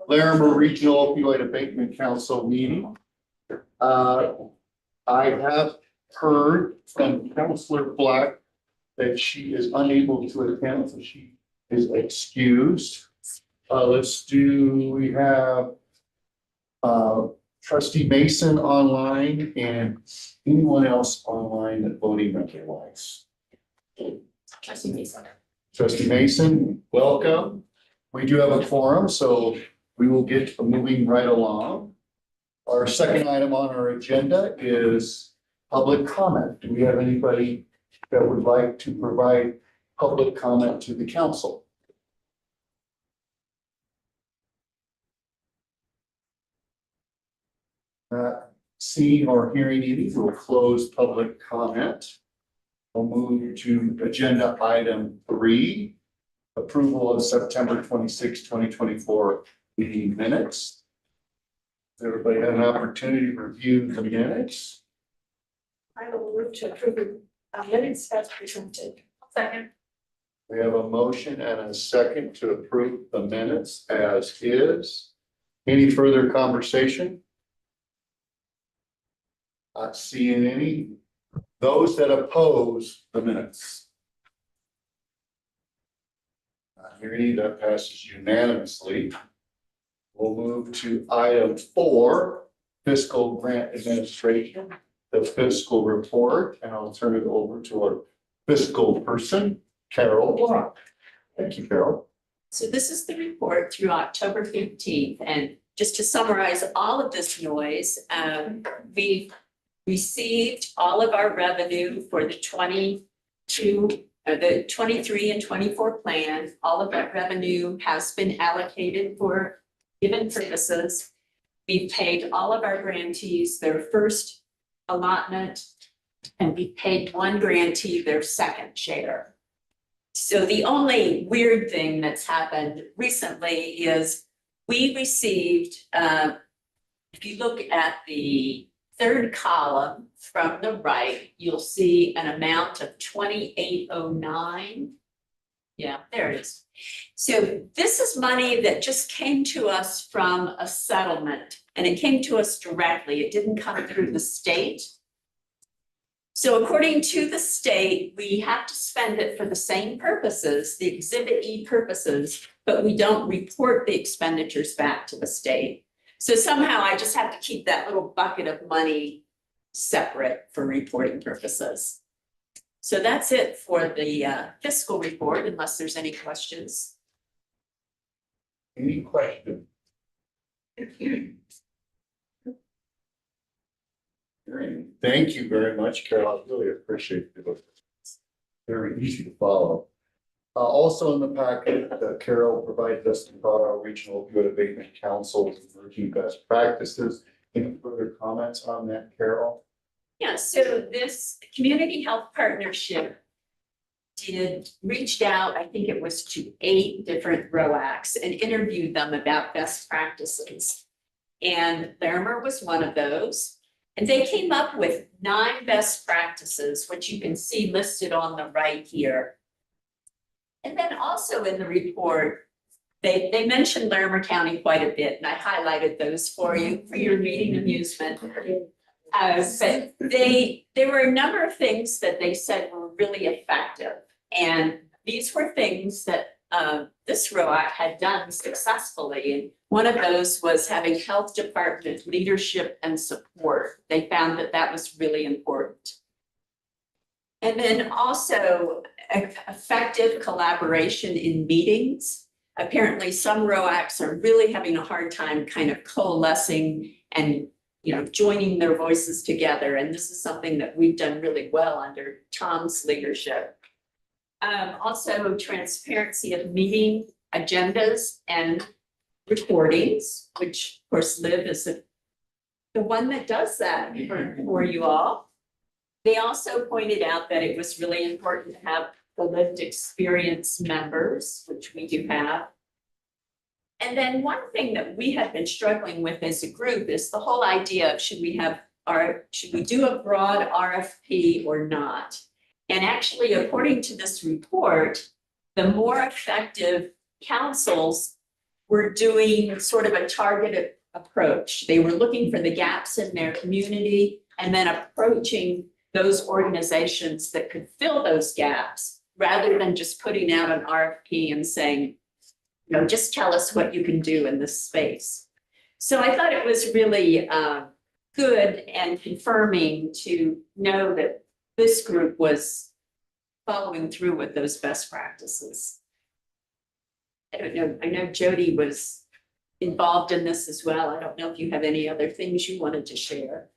Larimer Regional Opioid Abatement Council meeting. I have heard from Councilor Black that she is unable to attend, so she is excused. We have Trustee Mason online and anyone else online that voting record-wise. Trustee Mason. Trustee Mason, welcome. We do have a quorum, so we will get moving right along. Our second item on our agenda is public comment. Do we have anybody that would like to provide public comment to the council? Seeing or hearing any, we'll close public comment. We'll move to agenda item 3, approval of September 26, 2024 meeting minutes. Everybody had an opportunity to review the minutes. I will move to approve the minutes as presented. Second. We have a motion and a second to approve the minutes as is. Any further conversation? Not seeing any. Those that oppose the minutes? Not hearing any. That passes unanimously. We'll move to item 4, fiscal grant administration, the fiscal report, and I'll turn it over to our fiscal person, Carol Block. Thank you, Carol. So this is the report through October 15th. And just to summarize all of this noise, we've received all of our revenue for the 23 and 24 plan. All of that revenue has been allocated for given purposes. We've paid all of our grantees their first allotment, and we paid one grantee their second share. So the only weird thing that's happened recently is we received, if you look at the third column from the right, you'll see an amount of 2809. Yeah, there it is. So this is money that just came to us from a settlement, and it came to us directly. It didn't come through the state. So according to the state, we have to spend it for the same purposes, the Exhibit E purposes, but we don't report the expenditures back to the state. So somehow I just have to keep that little bucket of money separate for reporting purposes. So that's it for the fiscal report, unless there's any questions. Any questions? Thank you very much, Carol. I really appreciate it. It's very easy to follow. Also in the packet, Carol provided us about our Regional Opioid Abatement Council's emerging best practices. Any further comments on that, Carol? Yeah, so this community health partnership reached out, I think it was to 8 different ROACs and interviewed them about best practices. And Larimer was one of those. And they came up with 9 best practices, which you can see listed on the right here. And then also in the report, they mentioned Larimer County quite a bit, and I highlighted those for you for your reading amusement. But there were a number of things that they said were really effective. And these were things that this ROAC had done successfully. And one of those was having health department leadership and support. They found that that was really important. And then also effective collaboration in meetings. Apparently some ROACs are really having a hard time kind of coalescing and joining their voices together. And this is something that we've done really well under Tom's leadership. Also transparency of meeting agendas and recordings, which of course Liv is the one that does that for you all. They also pointed out that it was really important to have the lived experience members, which we do have. And then one thing that we have been struggling with as a group is the whole idea of should we do a broad RFP or not? And actually, according to this report, the more effective councils were doing sort of a targeted approach. They were looking for the gaps in their community and then approaching those organizations that could fill those gaps rather than just putting out an RFP and saying, you know, just tell us what you can do in this space. So I thought it was really good and confirming to know that this group was following through with those best practices. I don't know, I know Jody was involved in this as well. I don't know if you have any other things you wanted to share.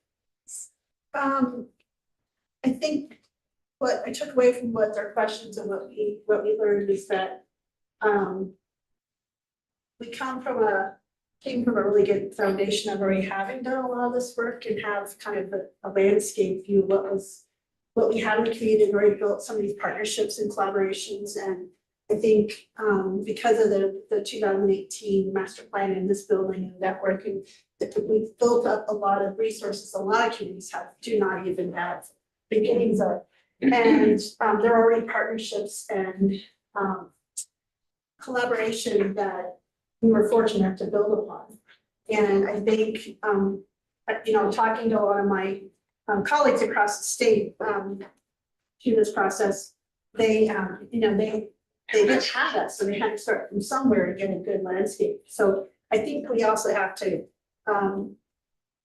I think what I took away from what their questions and what we learned is that, we came from a really good foundation of already having done a lot of this work and have kind of a landscape view of what we have in the community and already built some of these partnerships and collaborations. And I think because of the 2018 master plan in this building and networking, we've built up a lot of resources a lot of communities do not even have beginnings of. And there are already partnerships and collaboration that we were fortunate to build upon. And I think, you know, talking to a lot of my colleagues across the state through this process, they, you know, they didn't have that, so they had to start from somewhere and get a good landscape. So I think we also have to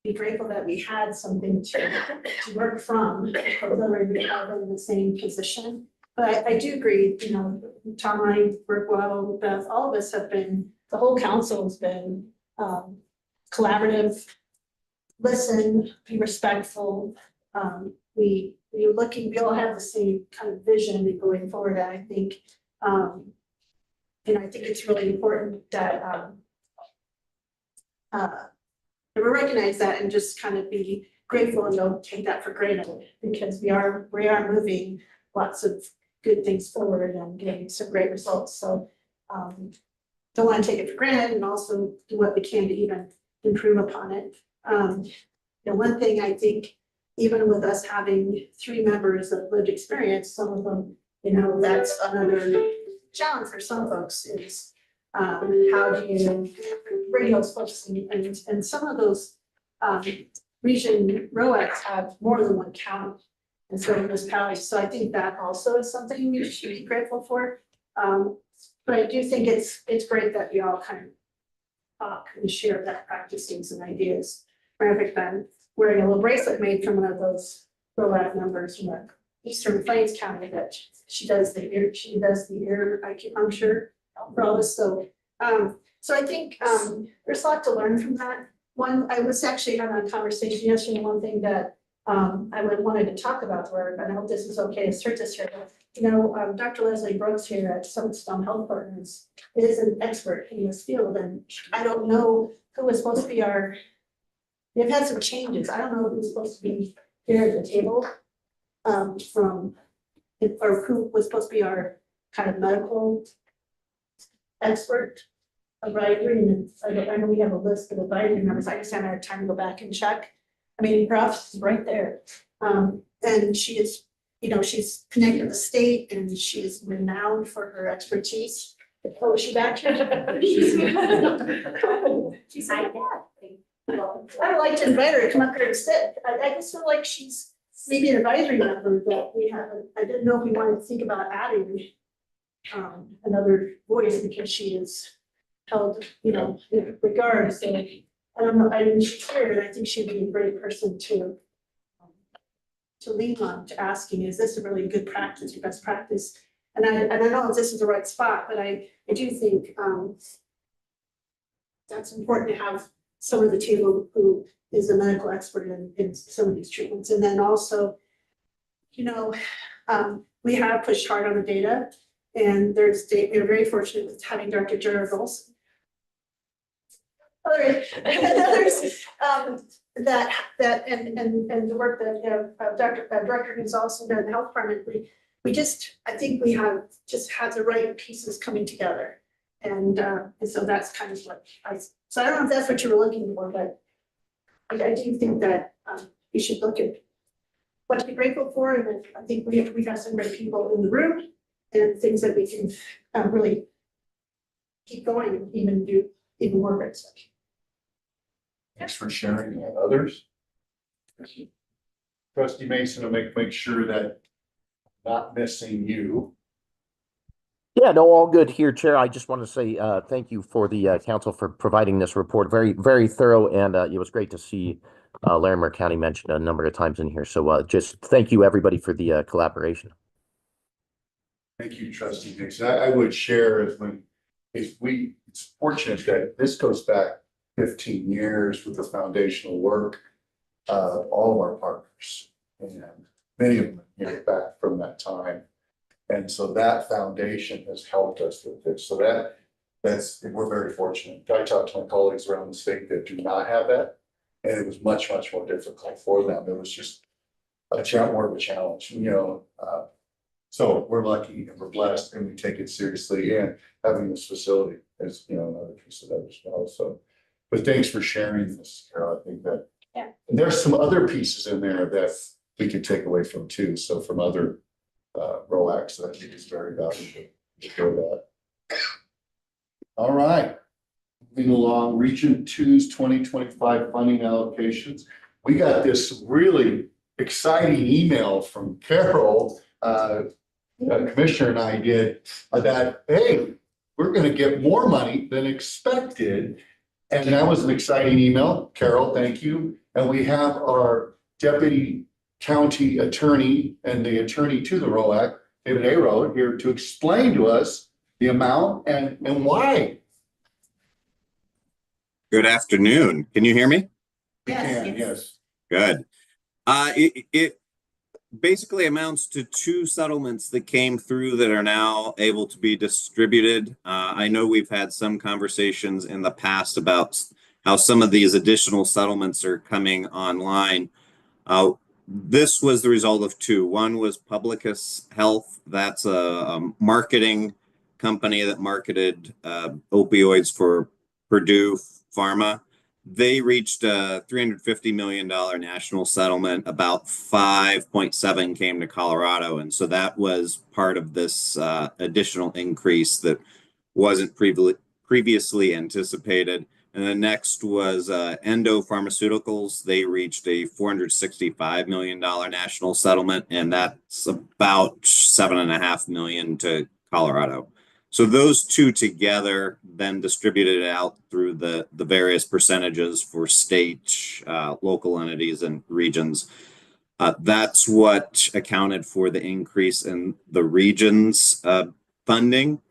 be grateful that we had something to work from, although we are in the same position. But I do agree, you know, Tom and I work well, Beth, all of us have been, the whole council has been collaborative, listen, be respectful. We all have the same kind of vision going forward. And I think, and I think it's really important that we recognize that and just kind of be grateful and don't take that for granted, because we are moving lots of good things forward and getting some great results. So don't want to take it for granted and also do what we can to even improve upon it. You know, one thing I think, even with us having 3 members of lived experience, some of them, you know, that's another challenge for some folks is how do you bring those folks in, and some of those region ROACs have more than one county and so municipalities. So I think that also is something we should be grateful for. But I do think it's great that we all kind of talk and share best practices and ideas. I've been wearing a little bracelet made from one of those ROAC members from the Eastern Plains County that she does the ear acupuncture for all this. So so I think there's a lot to learn from that. One, I was actually having a conversation yesterday, one thing that I wanted to talk about where, and I hope this is okay to start this here. You know, Dr. Leslie Brooks here at Stone Health Partners is an expert in this field, and I don't know who was supposed to be our, they've had some changes. I don't know who's supposed to be here at the table from, or who was supposed to be our kind of medical expert advisory. And I know we have a list of advisory members. I just haven't had time to go back and check. I mean, her office is right there. And she is, you know, she's connected to the state and she's renowned for her expertise. Oh, is she back here? She's like, yeah. I would like to invite her to come up here and sit. I just feel like she's maybe an advisory member that we haven't, I didn't know if we wanted to think about adding another voice because she is held, you know, in regard. So I don't know, I mean, she's here and I think she'd be a great person to lean on, to asking, is this a really good practice or best practice? And I don't know if this is the right spot, but I do think that's important to have someone at the table who is a medical expert in some of these treatments. And then also, you know, we have pushed hard on the data, and we're very fortunate with having Dr. Jargles. Others that and the work that Dr. Director who's also done in the health department, I think we have just had the right pieces coming together. And so that's kind of what so I don't know if that's what you were looking for, but I do think that you should look at what to be grateful for. And then I think we have some great people in the room and things that we can really keep going and even do even more great stuff. Thanks for sharing and others. Trustee Mason will make sure that not missing you. Yeah, no, all good here, Chair. I just want to say thank you for the council for providing this report. Very, very thorough, and it was great to see Larimer County mentioned a number of times in here. So just thank you, everybody, for the collaboration. Thank you, Trustee Mason. I would share it's fortunate that this goes back 15 years with the foundational work of all of our partners, and many of them get back from that time. And so that foundation has helped us with this. So we're very fortunate. I talked to my colleagues around the state that do not have that, and it was much, much more difficult for them. It was just more of a challenge, so we're lucky and we're blessed, and we take it seriously, and having this facility is, another piece of that as well. So, but thanks for sharing this, Carol. I think that there's some other pieces in there that we could take away from too. So from other ROACs, that I think is very valuable to hear that. All right. Moving along, Region 2's 2025 funding allocations. We got this really exciting email from Carol, Commissioner and I did, that, hey, we're going to get more money than expected. And that was an exciting email. Carol, thank you. And we have our Deputy County Attorney and the attorney to the ROAC, David Arrow, here to explain to us the amount and why. Good afternoon. Can you hear me? We can, yes. Good. It basically amounts to 2 settlements that came through that are now able to be distributed. I know we've had some conversations in the past about how some of these additional settlements are coming online. This was the result of 2. One was Publicus Health. That's a marketing company that marketed opioids for Purdue Pharma. They reached a $350 million national settlement. About 5.7 came to Colorado. And so that was part of this additional increase that wasn't previously anticipated. And the next was Endo Pharmaceuticals. They reached a $465 million national settlement, and that's about $7.5 million to Colorado. So those 2 together then distributed out through the various percentages for state, local entities, and regions. That's what accounted for the increase in the regions funding.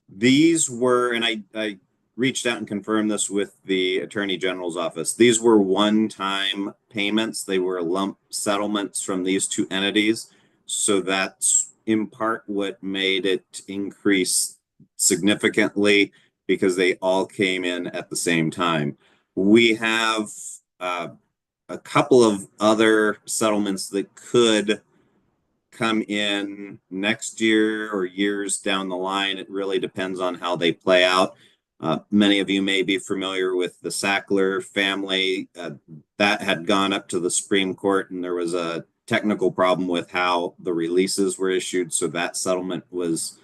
These were, and I reached out and confirmed this with the Attorney General's office. These were one-time payments. They were lump settlements from these 2 entities. So that's in part what made it increase significantly, because they all came in at the same time. We have a couple of other settlements that could come in next year or years down the line. It really depends on how they play out. Many of you may be familiar with the Sackler family. That had gone up to the Supreme Court, and there was a technical problem with how the releases were issued. So that settlement was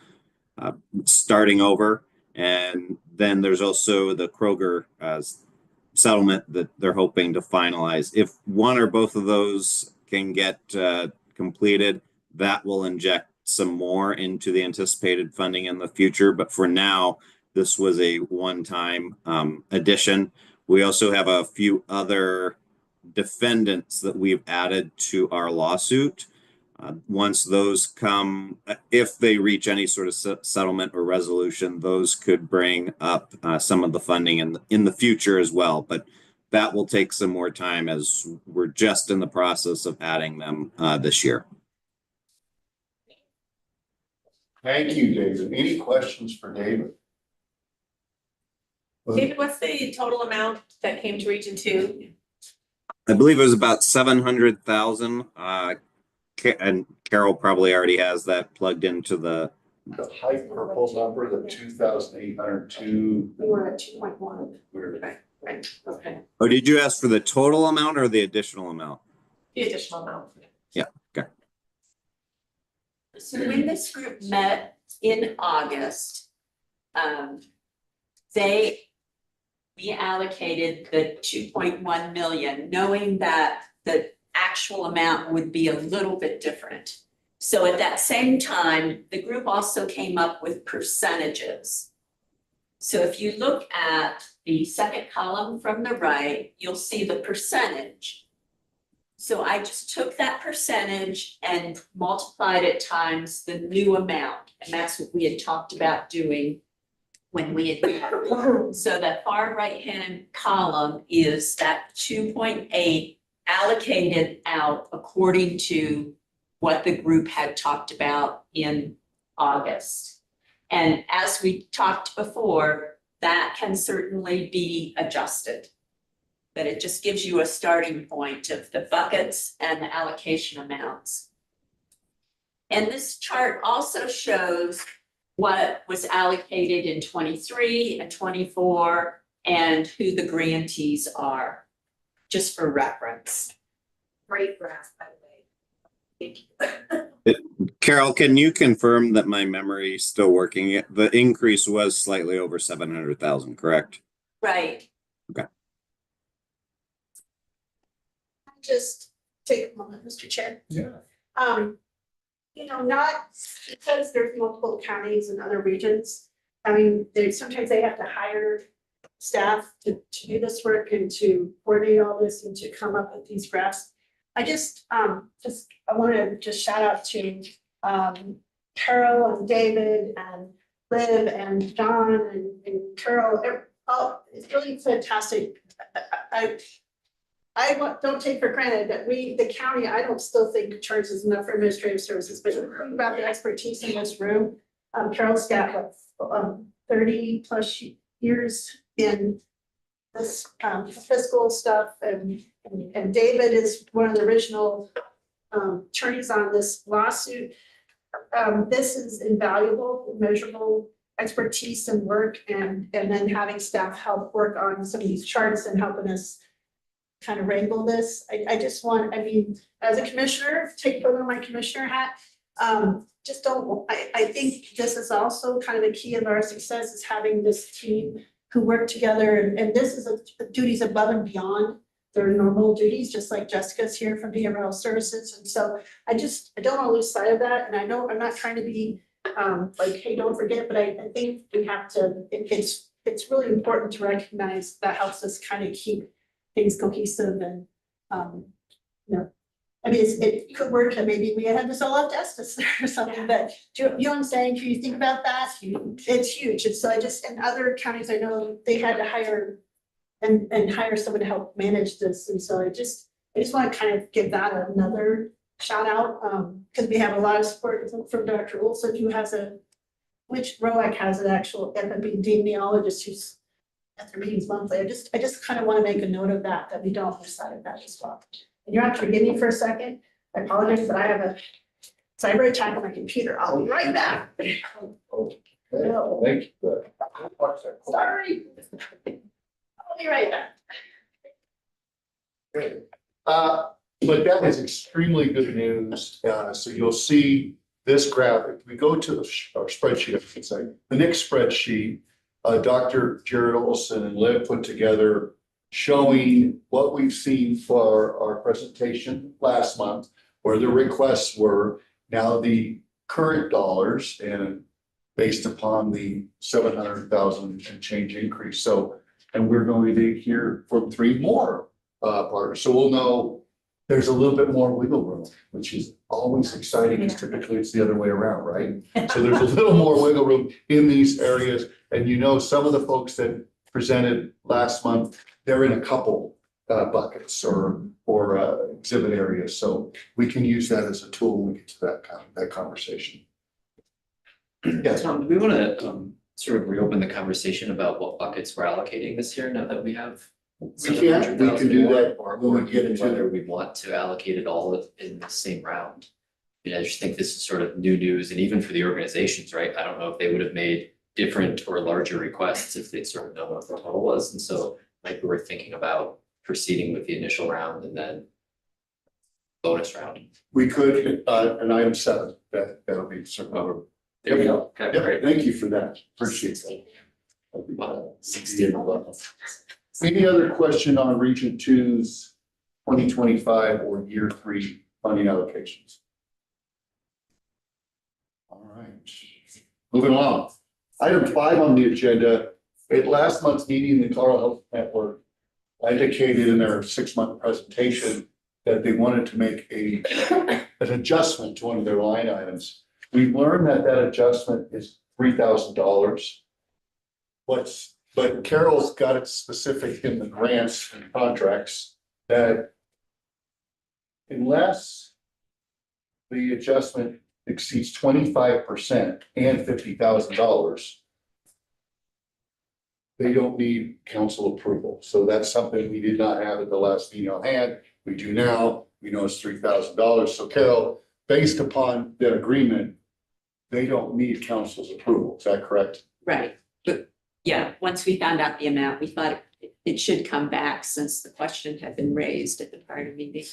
starting over. And then there's also the Kroger settlement that they're hoping to finalize. If one or both of those can get completed, that will inject some more into the anticipated funding in the future. But for now, this was a one-time addition. We also have a few other defendants that we've added to our lawsuit. Once those come, if they reach any sort of settlement or resolution, those could bring up some of the funding in the future as well. But that will take some more time, as we're just in the process of adding them this year. Thank you, David. Any questions for David? David, what's the total amount that came to Region 2? I believe it was about 700,000. And Carol probably already has that plugged into the high purple number, the 2,802. We were at 2.1. Right, okay. Oh, did you ask for the total amount or the additional amount? The additional amount. Yeah, okay. So when this group met in August, we allocated the 2.1 million, knowing that the actual amount would be a little bit different. So at that same time, the group also came up with percentages. So if you look at the second column from the right, you'll see the percentage. So I just took that percentage and multiplied it times the new amount, and that's what we had talked about doing when we had. So that far right-hand column is that 2.8 allocated out according to what the group had talked about in August. And as we talked before, that can certainly be adjusted. But it just gives you a starting point of the buckets and the allocation amounts. And this chart also shows what was allocated in 23 and 24 and who the grantees are, just for reference. Great graph, by the way. Thank you. Carol, can you confirm that my memory is still working? The increase was slightly over 700,000, correct? Right. Just take a moment, Mr. Chair. Yeah. Not because there's multiple counties and other regions. I mean, sometimes they have to hire staff to do this work and to coordinate all this and to come up with these graphs. I want to just shout out to Carol and David and Liv and John and Carol. It's really fantastic. I don't take for granted that the county, I don't still think charges enough for administrative services, but think about the expertise in this room. Carol's got 30 plus years in this fiscal stuff, and David is one of the original attorneys on this lawsuit. This is invaluable, measurable expertise and work, and then having staff help work on some of these charts and helping us kind of wrangle this. I as a commissioner, put on my commissioner hat. I think this is also kind of the key of our success is having this team who work together, and this is a duties above and beyond their normal duties, just like Jessica's here from behavioral services. And so I don't want to lose sight of that. And I know I'm not trying to be like, hey, don't forget, but I think we have to, it's really important to recognize that helps us kind of keep things cohesive and, it could work and maybe we had this all off justice or something, but do you know what I'm saying? Can you think about that? It's huge. And so in other counties, I know they had to hire and hire someone to help manage this. And so I just want to kind of give that another shout out, because we have a lot of support from Dr. Olson, who has which ROAC has an actual epidemiologist who's at their meetings monthly. I just kind of want to make a note of that we don't lose sight of that as well. And you have to forgive me for a second. I apologize, but I have a cyber attack on my computer. I'll be right back. No. Thank you. Sorry. I'll be right back. Good. But that is extremely good news. So you'll see this graphic. We go to our spreadsheet, I should say. The next spreadsheet, Dr. Jared Olson and Liv put together showing what we've seen for our presentation last month, where the requests were, now the current dollars, and based upon the 700,000 and change increase. So, and we're going to hear from 3 more partners. So we'll know there's a little bit more wiggle room, which is always exciting, because typically it's the other way around, right? So there's a little more wiggle room in these areas. And some of the folks that presented last month, they're in a couple buckets or exhibit areas. So we can use that as a tool when we get to that conversation. Yeah, Tom, do we want to sort of reopen the conversation about what buckets we're allocating this year now that we have? We can do that Or when we get into whether we want to allocate it all in the same round. I just think this is sort of new news, and even for the organizations, right? I don't know if they would have made different or larger requests if they'd sort of known what the total was. And so maybe we're thinking about proceeding with the initial round and then bonus round. We could, an item 7, that'll be certainly. There we go. Okay, Yeah, great. thank you for that. Appreciate 60 and above. Any other question on Region 2's 2025 or year 3 funding allocations? All right, moving along. Item 5 on the agenda, at last month's meeting, the Colorado Health Network indicated in their 6-month presentation that they wanted to make an adjustment to one of their line items. We've learned that that adjustment is $3,000. But Carol's got it specific in the grants and contracts that unless the adjustment exceeds 25% and $50,000, they don't need council approval. So that's something we did not have at the last meeting on hand. We do now. We know it's $3,000. So Carol, based upon that agreement, they don't need council's approval. Is that correct? Right, but yeah, once we found out the amount, we thought it should come back since the question had been raised at the prior meeting.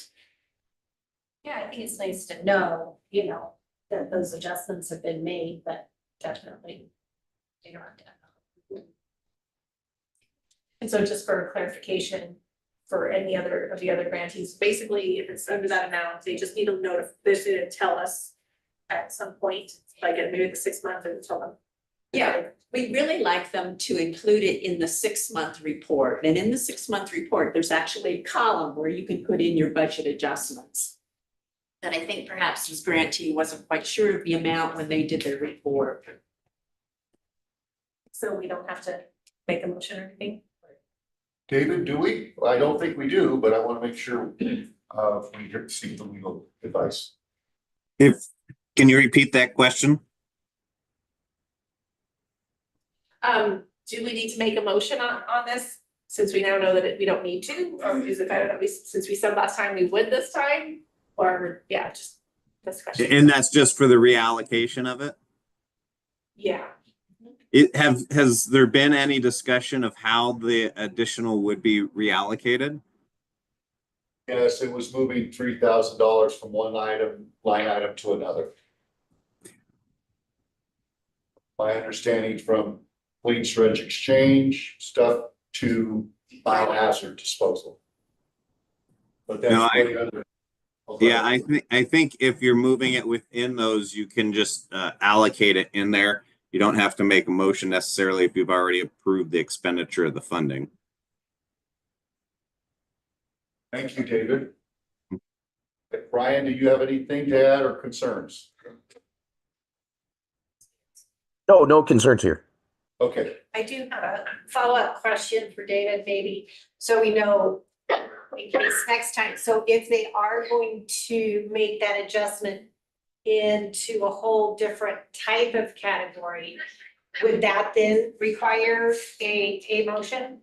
Yeah, I think it's nice to know, you know, that those adjustments have been made, but definitely. They don't have to. And so just for clarification, for any other of the other grantees, basically, if it's under that amount, they just need to notify, they should tell us at some point, like at maybe the 6 month and tell them. Yeah, we really like them to include it in the 6-month report. And in the 6-month report, there's actually a column where you can put in your budget adjustments. And I think perhaps this grantee wasn't quite sure of the amount when they did their report. So we don't have to make a motion or anything. David, do we? I don't think we do, but I want to make sure we seek the legal advice. Can you repeat that question? Do we need to make a motion on this, since we now know that we don't need to, or is it better that we, since we said last time we would this time? Or, yeah, just this question. And that's just for the reallocation of it? Yeah, Has there been any discussion of how the additional would be reallocated? Yes, it was moving $3,000 from one line item to another. My understanding from clean dredge exchange stuff to biohazard disposal. But that's No, way under. Yeah, I think if you're moving it within those, you can just allocate it in there. You don't have to make a motion necessarily if you've already approved the expenditure of the funding. Thank you, David. Brian, do you have anything to add or concerns? No concerns here. Okay, I do have a follow-up question for David, maybe, so we know in case next time. So if they are going to make that adjustment into a whole different type of category, would that then require a motion?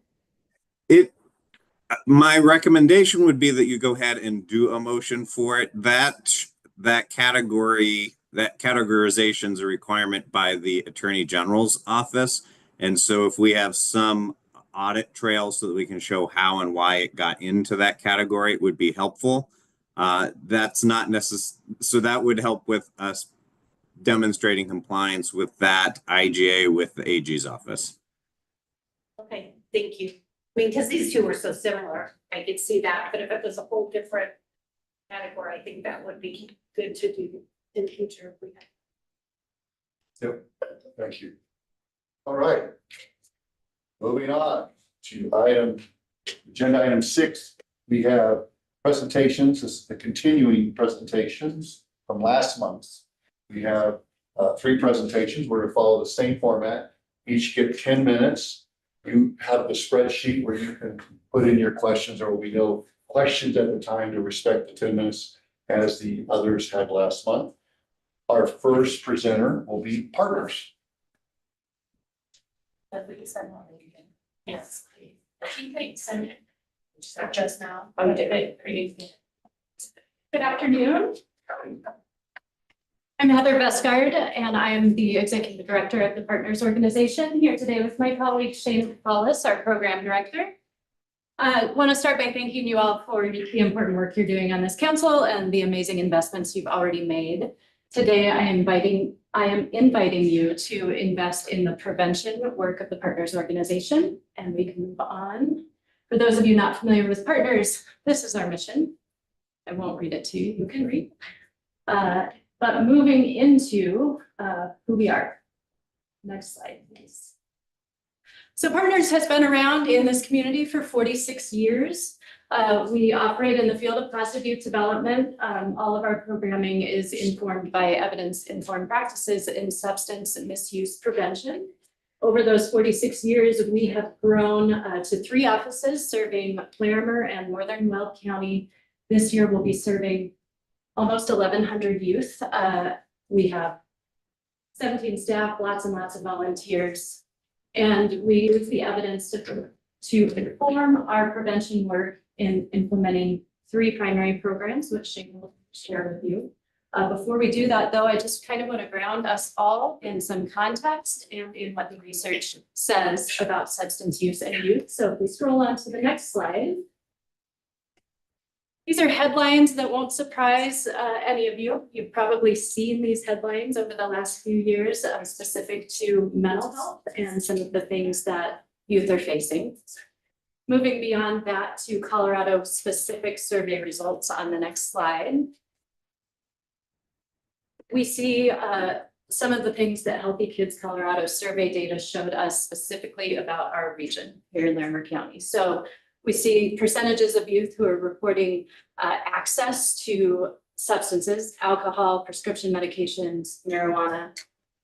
My recommendation would be that you go ahead and do a motion for it. That category, that categorization is a requirement by the Attorney General's office. And so if we have some audit trail so that we can show how and why it got into that category, it would be helpful. That's not necessary. So that would help with us demonstrating compliance with that IGA with the AG's office. Okay, thank you. I mean, because these two were so similar, I could see that, but if it was a whole different category, I think that would be good to do in the future. If we had. yep, thank you. All right. Moving on to agenda item 6, we have presentations. This is the continuing presentations from last month. We have 3 presentations. We're gonna follow the same format. Each get 10 minutes. You have the spreadsheet where you can put in your questions, or we know questions at the time to respect the 10 minutes as the others had last month. Our first presenter will be Partners. That we send one. Yes. Thanks. Just now. Oh, did it? Good afternoon. I'm Heather Vestgard, and I am the Executive Director of the Partners Organization, here today with my colleague Shane Paulus, our Program Director. I want to start by thanking you all for the important work you're doing on this council and the amazing investments you've already made. Today, I am inviting you to invest in the prevention work of the Partners Organization, and we can move on. For those of you not familiar with Partners, this is our mission. I won't read it to you, you can read. But moving into who we are. Next slide, please. So Partners has been around in this community for 46 years. We operate in the field of positive youth development. All of our programming is informed by evidence-informed practices in substance misuse prevention. Over those 46 years, we have grown to 3 offices serving Larimer and Northern Weld County. This year, we'll be serving almost 1,100 youth. We have 17 staff, lots and lots of volunteers. And we use the evidence to inform our prevention work in implementing 3 primary programs, which Shane will share with you. Before we do that, though, I just kind of want to ground us all in some context and in what the research says about substance use and youth. So if we scroll on to the next slide. These are headlines that won't surprise any of you. You've probably seen these headlines over the last few years specific to mental health and some of the things that youth are facing. Moving beyond that to Colorado specific survey results on the next slide. We see some of the things that Healthy Kids Colorado survey data showed us specifically about our region here in Larimer County. So we see percentages of youth who are reporting access to substances, alcohol, prescription medications, marijuana.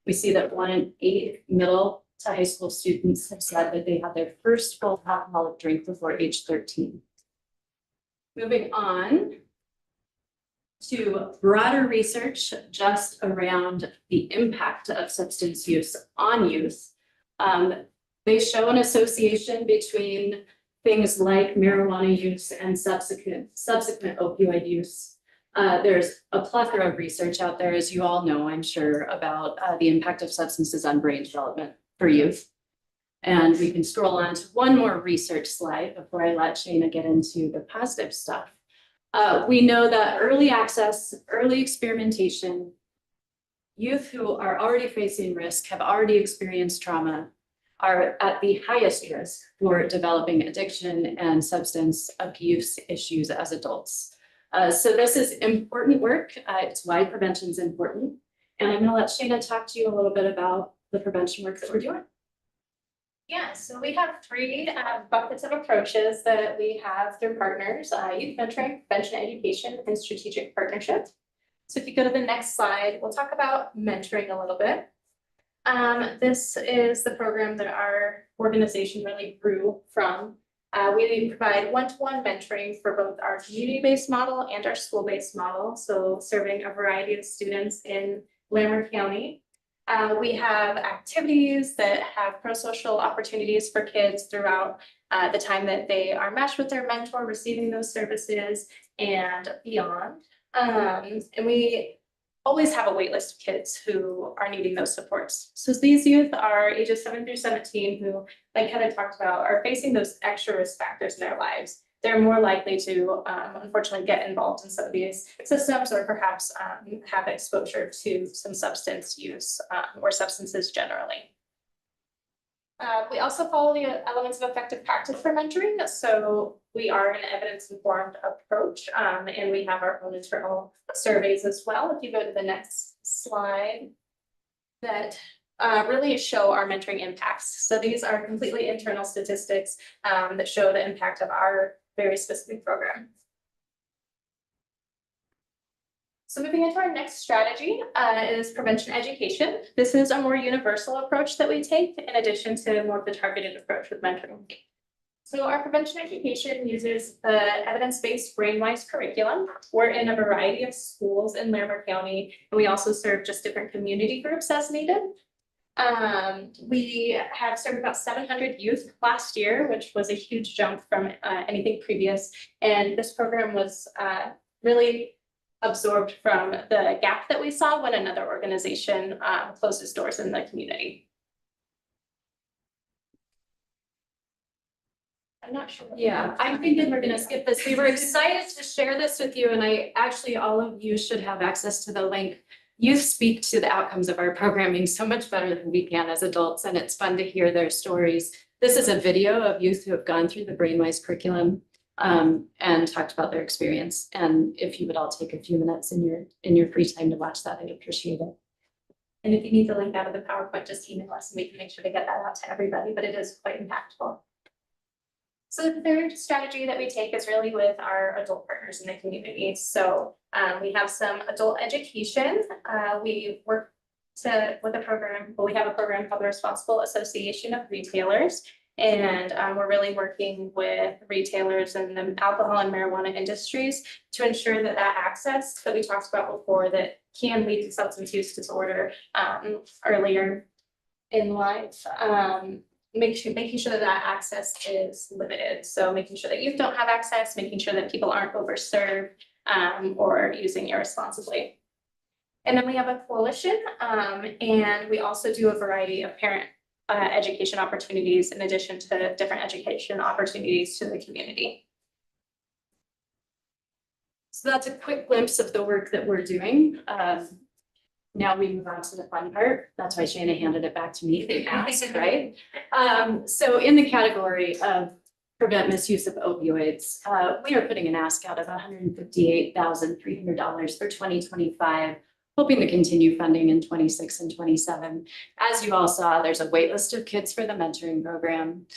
We see that 1 in 8 middle to high school students have said that they had their first full alcoholic drink before age 13. Moving on to broader research just around the impact of substance use on youth. They show an association between things like marijuana use and subsequent opioid use. There's a plethora of research out there, as you all know, I'm sure, about the impact of substances on brain development for youth. And we can scroll on to one more research slide before I let Shayna get into the positive stuff. We know that early access, early experimentation, youth who are already facing risk, have already experienced trauma, are at the highest risk for developing addiction and substance abuse issues as adults. So this is important work. It's why prevention is important. And I'm going to let Shayna talk to you a little bit about the prevention work that we're doing. Yeah, so we have 3 buckets of approaches that we have through partners, youth mentoring, prevention education, and strategic partnership. So if you go to the next slide, we'll talk about mentoring a little bit. This is the program that our organization really grew from. We provide one-to-one mentoring for both our community-based model and our school-based model, so serving a variety of students in Larimer County. We have activities that have pro-social opportunities for kids throughout the time that they are matched with their mentor, receiving those services and beyond. And we always have a wait list of kids who are needing those supports. So these youth are ages 7 through 17 who, like Heather talked about, are facing those extra risk factors in their lives. They're more likely to, unfortunately, get involved in some of these systems or perhaps have exposure to some substance use or substances generally. We also follow the elements of effective practice for mentoring. So we are an evidence-informed approach and we have our own internal surveys as well. If you go to the next slide, that really show our mentoring impacts. So these are completely internal statistics that show the impact of our very specific program. So moving into our next strategy is prevention education. This is a more universal approach that we take in addition to more of the targeted approach with mentoring. So our prevention education uses the evidence-based brain-wise curriculum. We're in a variety of schools in Larimer County, and we also serve just different community groups as needed. We have served about 700 youth last year, which was a huge jump from anything previous. And this program was really absorbed from the gap that we saw when another organization closed its doors in the community. I'm not sure. Yeah, I'm thinking we're gonna skip this. We were excited to share this with you, and all of you should have access to the link youth speak to the outcomes of our programming so much better than we can as adults, and it's fun to hear their stories. This is a video of youth who have gone through the Brainwise curriculum and talked about their experience. And if you would all take a few minutes in your free time to watch that, I'd appreciate it. And if you need the link out of the PowerPoint, just email us and we can make sure to get that out to everybody, but it is quite impactful. So the third strategy that we take is really with our adult partners in the community. So we have some adult education. We work with a program, we have a program called the Responsible Association of Retailers. And we're really working with retailers in the alcohol and marijuana industries to ensure that that access that we talked about before that can lead to substance use disorder earlier in life, making sure that that access is limited. So making sure that youth don't have access, making sure that people aren't overserved or using irresponsibly. And then we have a coalition, and we also do a variety of parent education opportunities in addition to different education opportunities to the community. So that's a quick glimpse of the work that we're doing. Now we move on to the fun part. That's why Shana handed it back to me. They asked, right? So in the category of prevent misuse of opioids, we are putting an ask out of $158,300 for 2025. Hoping to continue funding in 26 and 27. As you all saw, there's a wait list of kids for the mentoring program.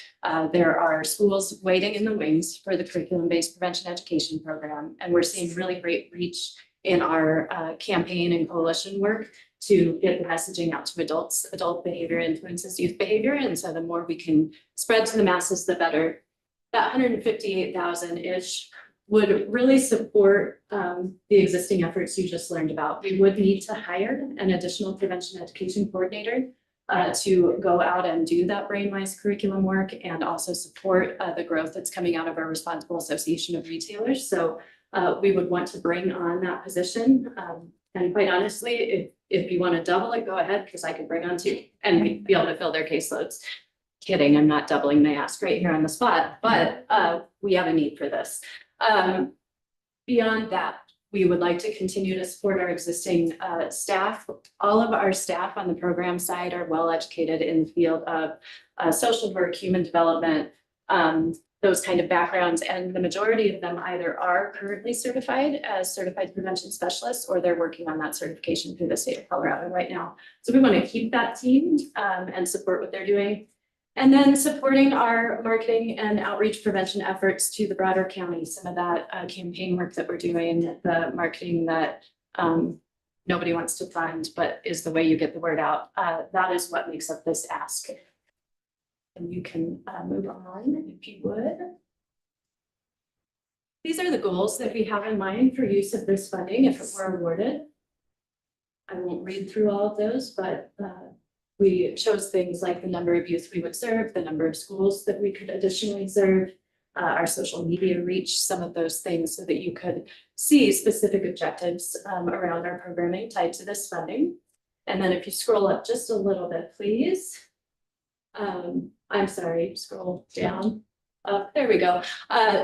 There are schools waiting in the wings for the curriculum-based prevention education program. And we're seeing really great reach in our campaign and coalition work to get the messaging out to adults. Adult behavior influences youth behavior. And so the more we can spread to the masses, the better. That 158,000-ish would really support the existing efforts you just learned about. We would need to hire an additional prevention education coordinator to go out and do that Brainwise curriculum work and also support the growth that's coming out of our Responsible Association of Retailers. So we would want to bring on that position. And quite honestly, if you want to double it, go ahead, because I could bring on two and be able to fill their caseloads. Kidding, I'm not doubling my ask right here on the spot, but we have a need for this. Beyond that, we would like to continue to support our existing staff. All of our staff on the program side are well educated in the field of social work, human development, those kind of backgrounds. And the majority of them either are currently certified as certified prevention specialists or they're working on that certification through the state of Colorado right now. So we want to keep that team and support what they're doing. And then supporting our marketing and outreach prevention efforts to the broader county, some of that campaign work that we're doing, the marketing that nobody wants to fund, but is the way you get the word out. That is what makes up this ask. And you can move on if you would. These are the goals that we have in mind for use of this funding if it were awarded. I won't read through all of those, but we chose things like the number of youth we would serve, the number of schools that we could additionally serve, our social media reach, some of those things so that you could see specific objectives around our programming tied to this funding. And then if you scroll up just a little bit, please. I'm sorry, scroll down. There we go.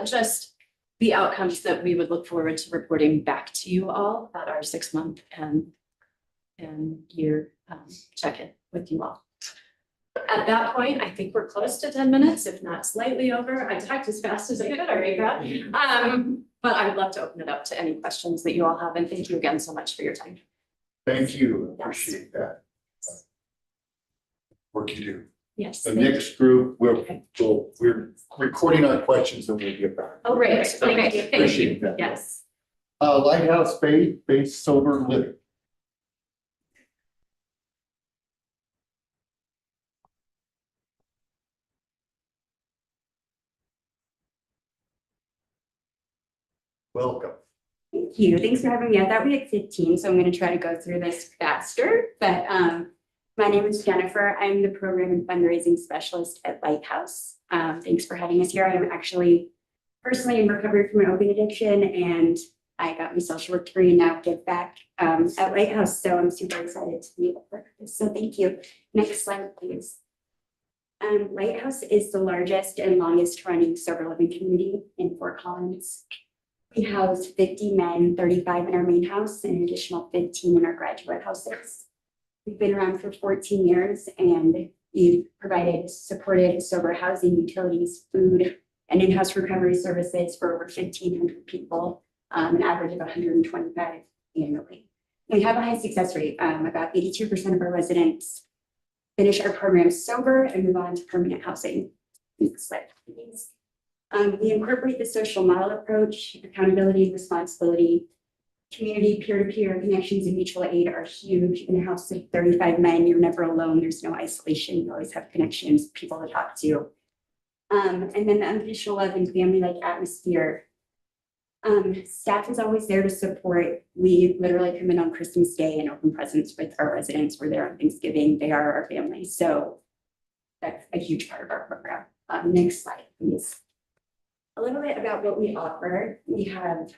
Just the outcomes that we would look forward to reporting back to you all at our 6-month and year check-in with you all. At that point, I think we're close to 10 minutes, if not slightly over. I talked as fast as I could already, but I would love to open it up to any questions that you all have. And thank you again so much for your time. Thank you, appreciate that. Work you do. Yes. The next group, we're recording our questions and we'll get back. Oh, great. Okay, thank Appreciate you. that. Yes. Lighthouse Faith Sober Living. Welcome. Thank you. Thanks for having me. I thought we had 15, so I'm going to try to go through this faster. But my name is Jennifer. I'm the program and fundraising specialist at Lighthouse. Thanks for having us here. I'm actually personally in recovery from an opiate addiction, and I got my social work degree and now give back at Lighthouse. So I'm super excited to be able to work with this. So thank you. Next slide, please. Lighthouse is the largest and longest running sober living community in Fort Collins. We house 50 men, 35 in our main house, and an additional 15 in our graduate houses. We've been around for 14 years, and we've provided supported sober housing, utilities, food, and in-house recovery services for over 1,500 people, an average of 125 annually. We have a high success rate. About 82% of our residents finish our program sober and move on to permanent housing. Next slide, please. We incorporate the social model approach, accountability, responsibility, community, peer-to-peer connections, and mutual aid are huge. In a house of 35 men, you're never alone. There's no isolation. You always have connections, people to talk to. And then the unconditional love and family-like atmosphere. Staff is always there to support. We literally come in on Christmas Day and open presents with our residents. We're there on Thanksgiving. They are our family. So that's a huge part of our program. Next slide, please. A little bit about what we offer. We have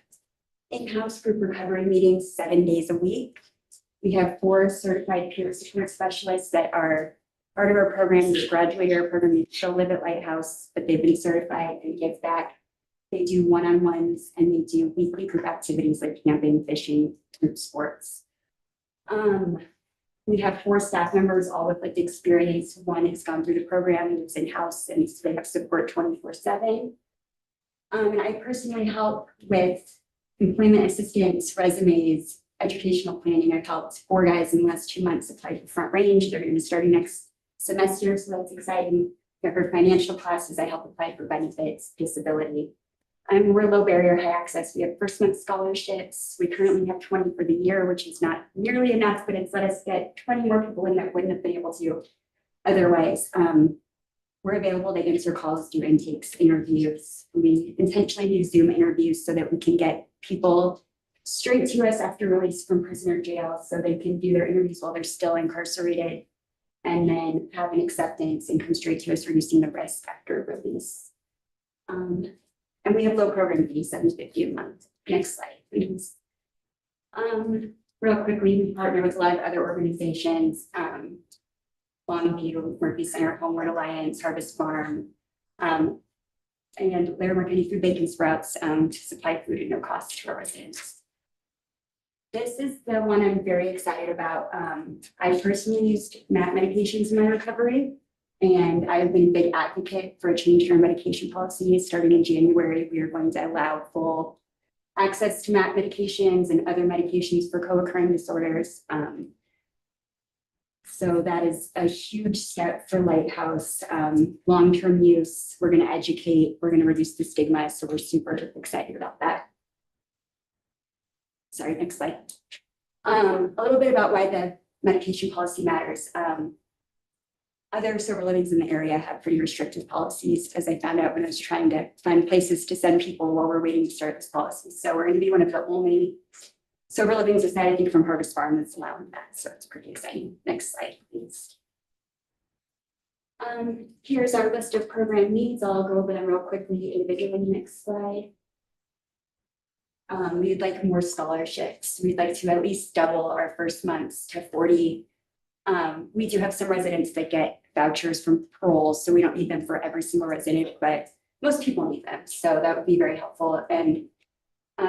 in-house group recovery meetings 7 days a week. We have 4 certified peer support specialists that are part of our program. They graduated our program. They still live at Lighthouse, but they've been certified and give back. They do one-on-ones and they do weekly group activities like camping, fishing, group sports. We have 4 staff members, all with lived experience. One has gone through the program and is in-house, and so they have support 24/7. And I personally help with employment assistance, resumes, educational planning. I've helped 4 guys in the last 2 months apply for Front Range. They're going to be starting next semester, so that's exciting. For financial classes, I help apply for benefits, disability. We're low barrier, high access. We have first month scholarships. We currently have 20 for the year, which is not nearly enough, but it's let us get 20 more people in that wouldn't have been able to otherwise. We're available to answer calls, do intakes, interviews. We intentionally use Zoom interviews so that we can get people straight to us after release from prison or jail so they can do their interviews while they're still incarcerated and then have an acceptance and come straight to us, reducing the risk after release. And we have low program fees, $750 a month. Next slide, please. Real quickly, we partner with a lot of other organizations. Longview, Murphy Center, Homeward Alliance, Harvest Farm, and Larimer County Food Bank and Sprouts to supply food at no cost to our residents. This is the one I'm very excited about. I personally used MAT medications in my recovery, and I've been a big advocate for a change in our medication policy. Starting in January, we are going to allow full access to MAT medications and other medications for co-occurring disorders. So that is a huge step for Lighthouse. Long-term use, we're going to educate, we're going to reduce the stigma. So we're super excited about that. Sorry, next slide. A little bit about why the medication policy matters. Other sober livings in the area have pretty restrictive policies, as I found out when I was trying to find places to send people while we're waiting to start this policy. So we're going to be one of the only sober living society from Harvest Farm that's allowing that. So it's pretty exciting. Next slide, please. Here's our list of program needs. I'll go over them real quickly individually. Next slide. We'd like more scholarships. We'd like to at least double our first months to 40. We do have some residents that get vouchers from parole, so we don't need them for every single resident, but most people need them. So that would be very helpful. And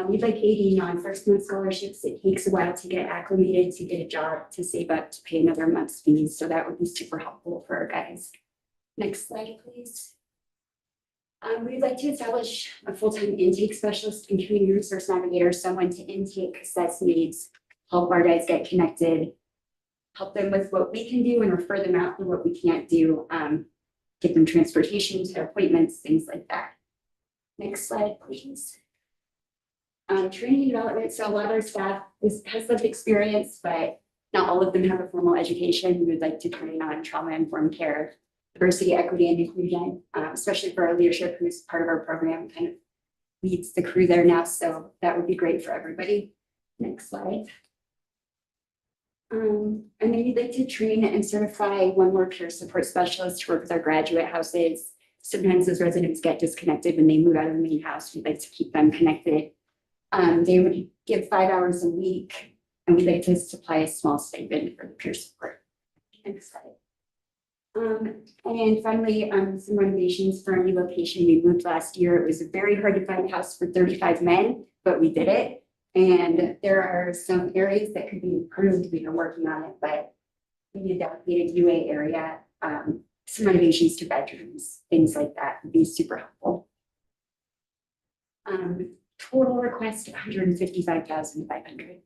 we'd like 80 non-first month scholarships. It takes a while to get acclimated, to get a job, to save up, to pay another month's fees. So that would be super helpful for our guys. Next slide, please. We'd like to establish a full-time intake specialist and community resource navigator, someone to intake, assess needs, help our guys get connected, help them with what we can do and refer them out for what we can't do, get them transportation to appointments, things like that. Next slide, please. Training and development. So a lot of our staff has lived experience, but not all of them have a formal education. We would like to train on trauma-informed care, diversity, equity, and inclusion, especially for our leadership, who's part of our program, kind of leads the crew there now. So that would be great for everybody. Next slide. And then we'd like to train and certify one more peer support specialist to work with our graduate houses. Sometimes those residents get disconnected when they move out of the main house. We'd like to keep them connected. They would give 5 hours a week, and we'd like to supply a small stipend for the peer support. Next slide. And finally, some renovations for our new location. We moved last year. It was very hard to find a house for 35 men, but but we did it. And there are some areas that could be improved. We've been working on it, but we need a dedicated UA area, some renovations to bedrooms, things like that would be super helpful. Total request of 155,500.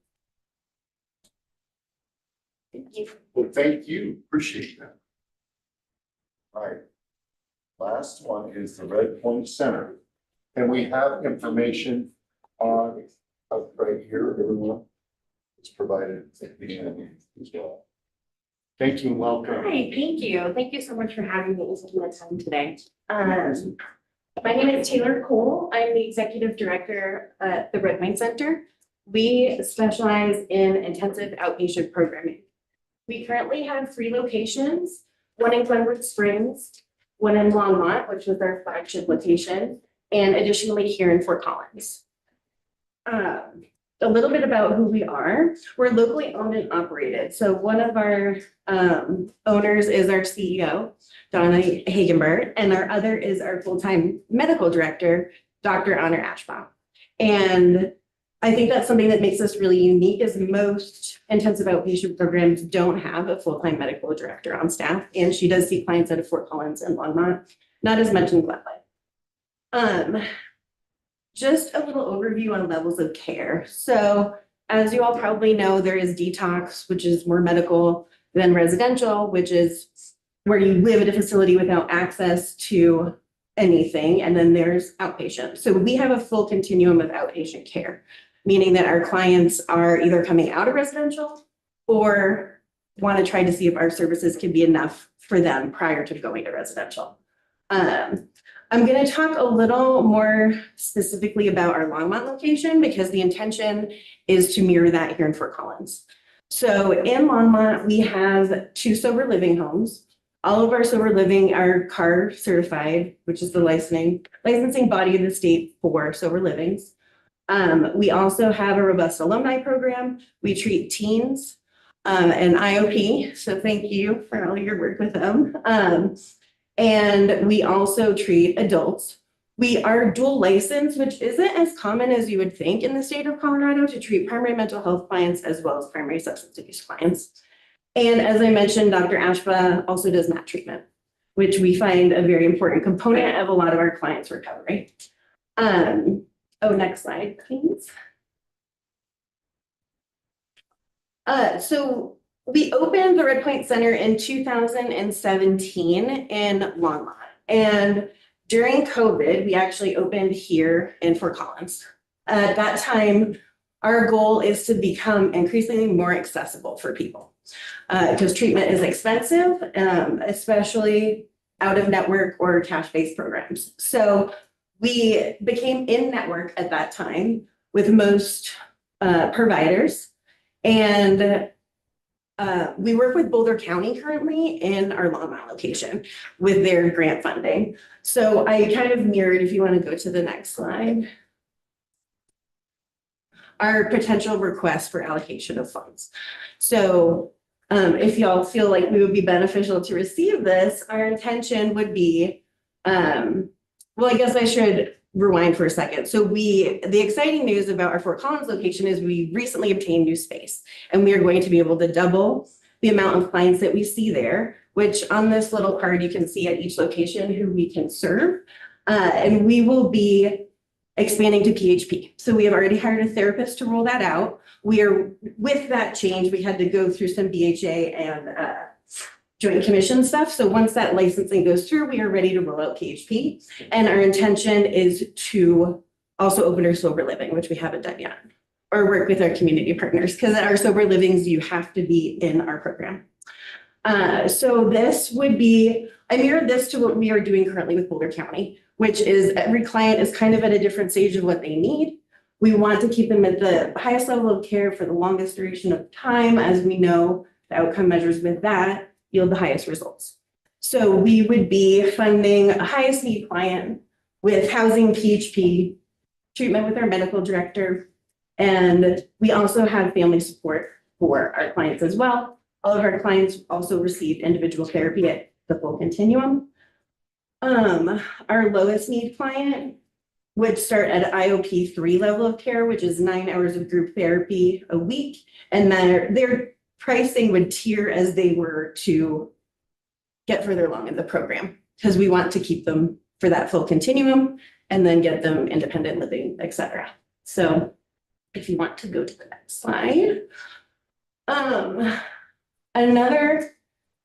Thank you. Well, thank you, appreciate that. All right. Last one is the Red Point Center. And we have information on, right here, everyone. It's provided at the end as well. Thank you and welcome. Hi, thank you. Thank you so much for having me and taking the time today. My name is Taylor Cole. I'm the Executive Director at the Red Point Center. We specialize in intensive outpatient programming. We currently have 3 locations, one in Glenwood Springs, one in Longmont, which was our flagship location, and additionally here in Fort Collins. A little bit about who we are. We're locally owned and operated. So one of our owners is our CEO, Donna Hagenbert, and our other is our full-time medical director, Dr. Honor Ashbaum. And I think that's something that makes us really unique, is most intensive outpatient programs don't have a full-time medical director on staff, and she does see clients out of Fort Collins and Longmont, not as much in Glenwood. Just a little overview on levels of care. So as you all probably know, there is detox, which is more medical, than residential, which is where you live at a facility without access to anything. And then there's outpatient. So we have a full continuum of outpatient care, meaning that our clients are either coming out of residential or want to try to see if our services can be enough for them prior to going to residential. I'm going to talk a little more specifically about our Longmont location because the intention is to mirror that here in Fort Collins. So in Longmont, we have 2 sober living homes. All of our sober living are CAR certified, which is the licensing body of the state for sober livings. We also have a robust alumni program. We treat teens and IOP. So thank you for all your work with them. And we also treat adults. We are dual licensed, which isn't as common as you would think in the state of Colorado, to treat primary mental health clients as well as primary substance abuse clients. And as I mentioned, Dr. Ashba also does MAT treatment, which we find a very important component of a lot of our clients' recovery. Next slide, please. So we opened the Red Point Center in 2017 in Longmont. And during COVID, we actually opened here in Fort Collins. At that time, our goal is to become increasingly more accessible for people because treatment is expensive, especially out of network or cash-based programs. So we became in network at that time with most providers. And we work with Boulder County currently in our Longmont location with their grant funding. So I kind of mirrored, if you want to go to the next slide, our potential request for allocation of funds. So if y'all feel like we would be beneficial to receive this, our intention would be, well, I guess I should rewind for a second. So the exciting news about our Fort Collins location is we recently obtained new space, and we are going to be able to double the amount of clients that we see there, which on this little card, you can see at each location who we can serve. And we will be expanding to PHP. So we have already hired a therapist to roll that out. With that change, we had to go through some BHA and Joint Commission stuff. So once that licensing goes through, we are ready to roll out PHP. And our intention is to also open our sober living, which we haven't done yet, or work with our community partners, because at our sober livings, you have to be in our program. So this would be, I mirrored this to what we are doing currently with Boulder County, which is every client is kind of at a different stage of what they need. We want to keep them at the highest level of care for the longest duration of time, as we know the outcome measures with that yield the highest results. So we would be funding a highest need client with housing, PHP, treatment with our medical director, and we also have family support for our clients as well. All of our clients also receive individual therapy at the full continuum. Our lowest need client would start at IOP 3 level of care, which is 9 hours of group therapy a week. And then their pricing would tier as they were to get further along in the program, because we want to keep them for that full continuum and then get them independent living, et cetera. So if you want to go to the next slide. Another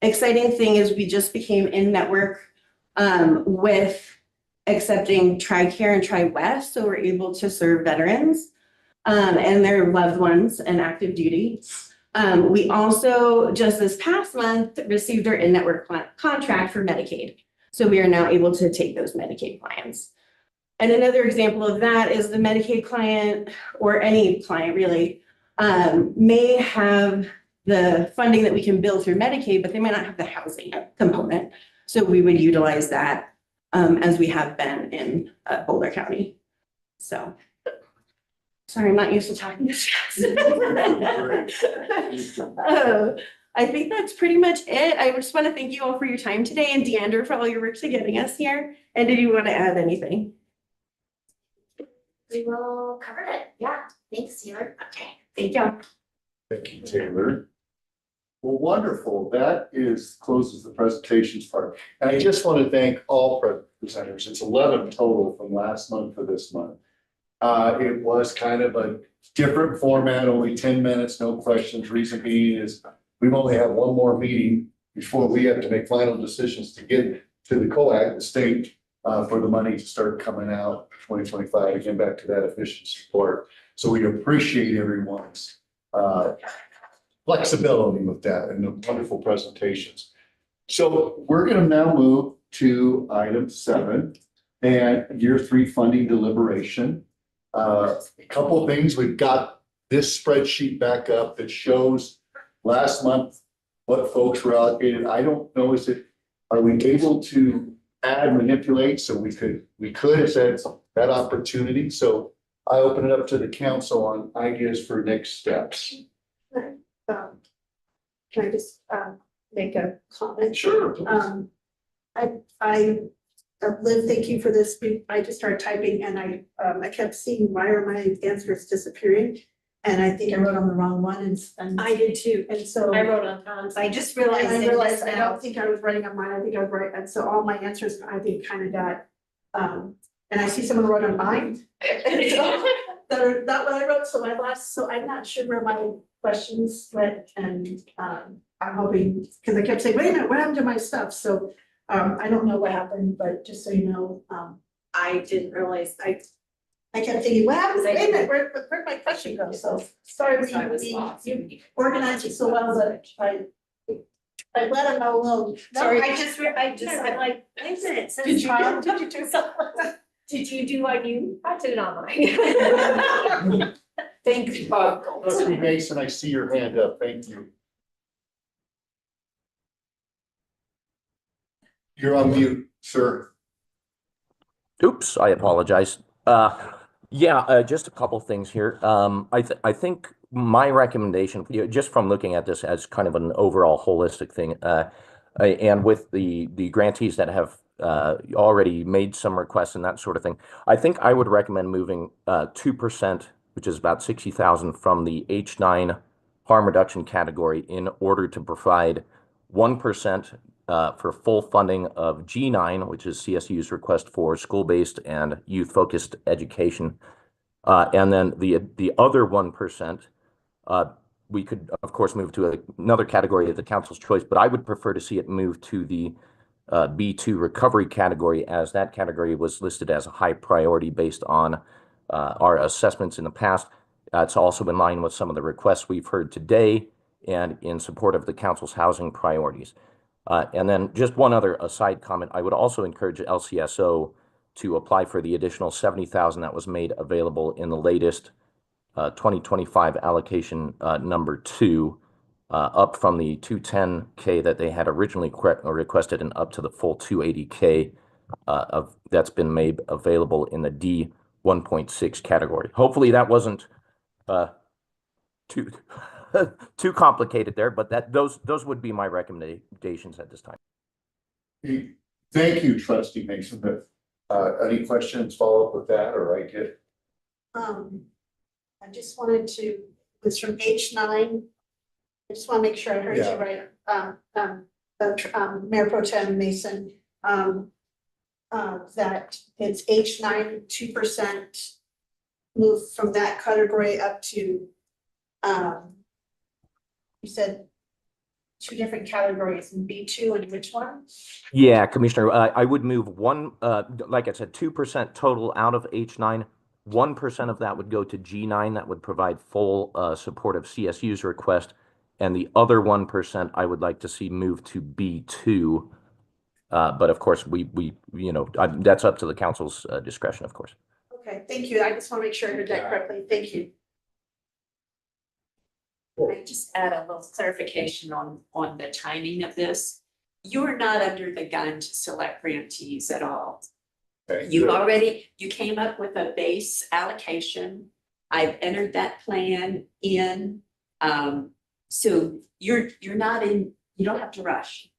exciting thing is we just became in network with accepting TRICARE and TriWest, so we're able to serve veterans and their loved ones and active duty. We also, just this past month, received our in-network contract for Medicaid. So we are now able to take those Medicaid clients. And another example of that is the Medicaid client, or any client really, may have the funding that we can bill through Medicaid, but they might not have the housing component. So we would utilize that as we have been in Boulder County. So, sorry, I'm not used to talking this fast. I think that's pretty much it. I just want to thank you all for your time today, and Deandra for all your work to getting us here. And did you want to add anything? We will cover it. Yeah, thanks, Taylor. Okay, thank you. Thank you, Taylor. Well, wonderful. That closes the presentations part. And I just want to thank all presenters. It's 11 total from last month to this month. It was kind of a different format, only 10 minutes, no questions. Reason being is we've only had one more meeting before we have to make final decisions to get to the COAC, the state, for the money to start coming out 2025. Again, back to that efficiency part. So we appreciate everyone's flexibility with that and the wonderful presentations. So we're going to now move to item 7 and year 3 funding deliberation. A couple of things. We've got this spreadsheet back up that shows last month what folks were allocated. I don't know, are we able to add, manipulate? So we could have said that opportunity. So I open it up to the council on ideas for next steps. Can I just make a comment? Sure. Liv, thank you for this. I just started typing and I kept seeing why are my answers disappearing? And I think I wrote on the wrong one and I did too. and so. I wrote on Tom's. I just realized. And I it realized just I now. don't think I was writing on mine. I think I was right. And so all my answers, I think, kind of got, and I see someone wrote on mine. And so that are not what I wrote, so I lost, so I'm not sure where my questions went, and I'm hoping, because I kept saying, wait a minute, what happened to my stuff? So I don't know what happened, but just so you know, I didn't realize, I kept thinking, what happened? Wait a minute, where'd my question go? So sorry, you organized it so well that I let them know alone. no, Sorry. I'm like, wait a minute, Did since you Tom, do- did you do something? did you do what you, I did it online. Thanks, Bob. Trustee Mason, I see your hand up. Thank you. You're on mute, sir. Oops, I apologize. Just a couple things here. I think my recommendation, just from looking at this as kind of an overall holistic thing, and with the grantees that have already made some requests and that sort of thing, I think I would recommend moving 2%, which is about 60,000, from the H9 harm reduction category in order to provide 1% for full funding of G9, which is CSU's request for school-based and youth-focused education. And then the other 1%, we could, of course, move to another category of the council's choice, but I would prefer to see it move to the B2 recovery category, as that category was listed as a high priority based on our assessments in the past. It's also in line with some of the requests we've heard today and in support of the council's housing priorities. And then just one other aside comment, I would also encourage LCSO to apply for the additional 70,000 that was made available in the latest 2025 allocation number 2, up from the 210K that they had originally requested and up to the full 280K that's been made available in the D 1.6 category. Hopefully that wasn't too too complicated there, but those would be my recommendations at this time. Thank you, Trustee Mason. Any questions, follow up with that, or I get? I just wanted to, it was from H9. I just want to make sure I heard you Yeah. right. Mayor Pro Tem Mason, that it's H9, 2% move from that category up to, you said two different categories, in B2 and which one? Yeah, Commissioner, I would move one, like I said, 2% total out of H9. 1% of that would go to G9. That would provide full support of CSU's request. And the other 1% I would like to see move to B2. But of course, that's up to the council's discretion, of course. Okay, thank you. I just want to make sure I heard that correctly. Thank you. I just add a little clarification on the timing of this. You're not under the gun to select grantees at all. Okay, You good. came up with a base allocation. I've entered that plan in. So you're not in, you don't have to rush.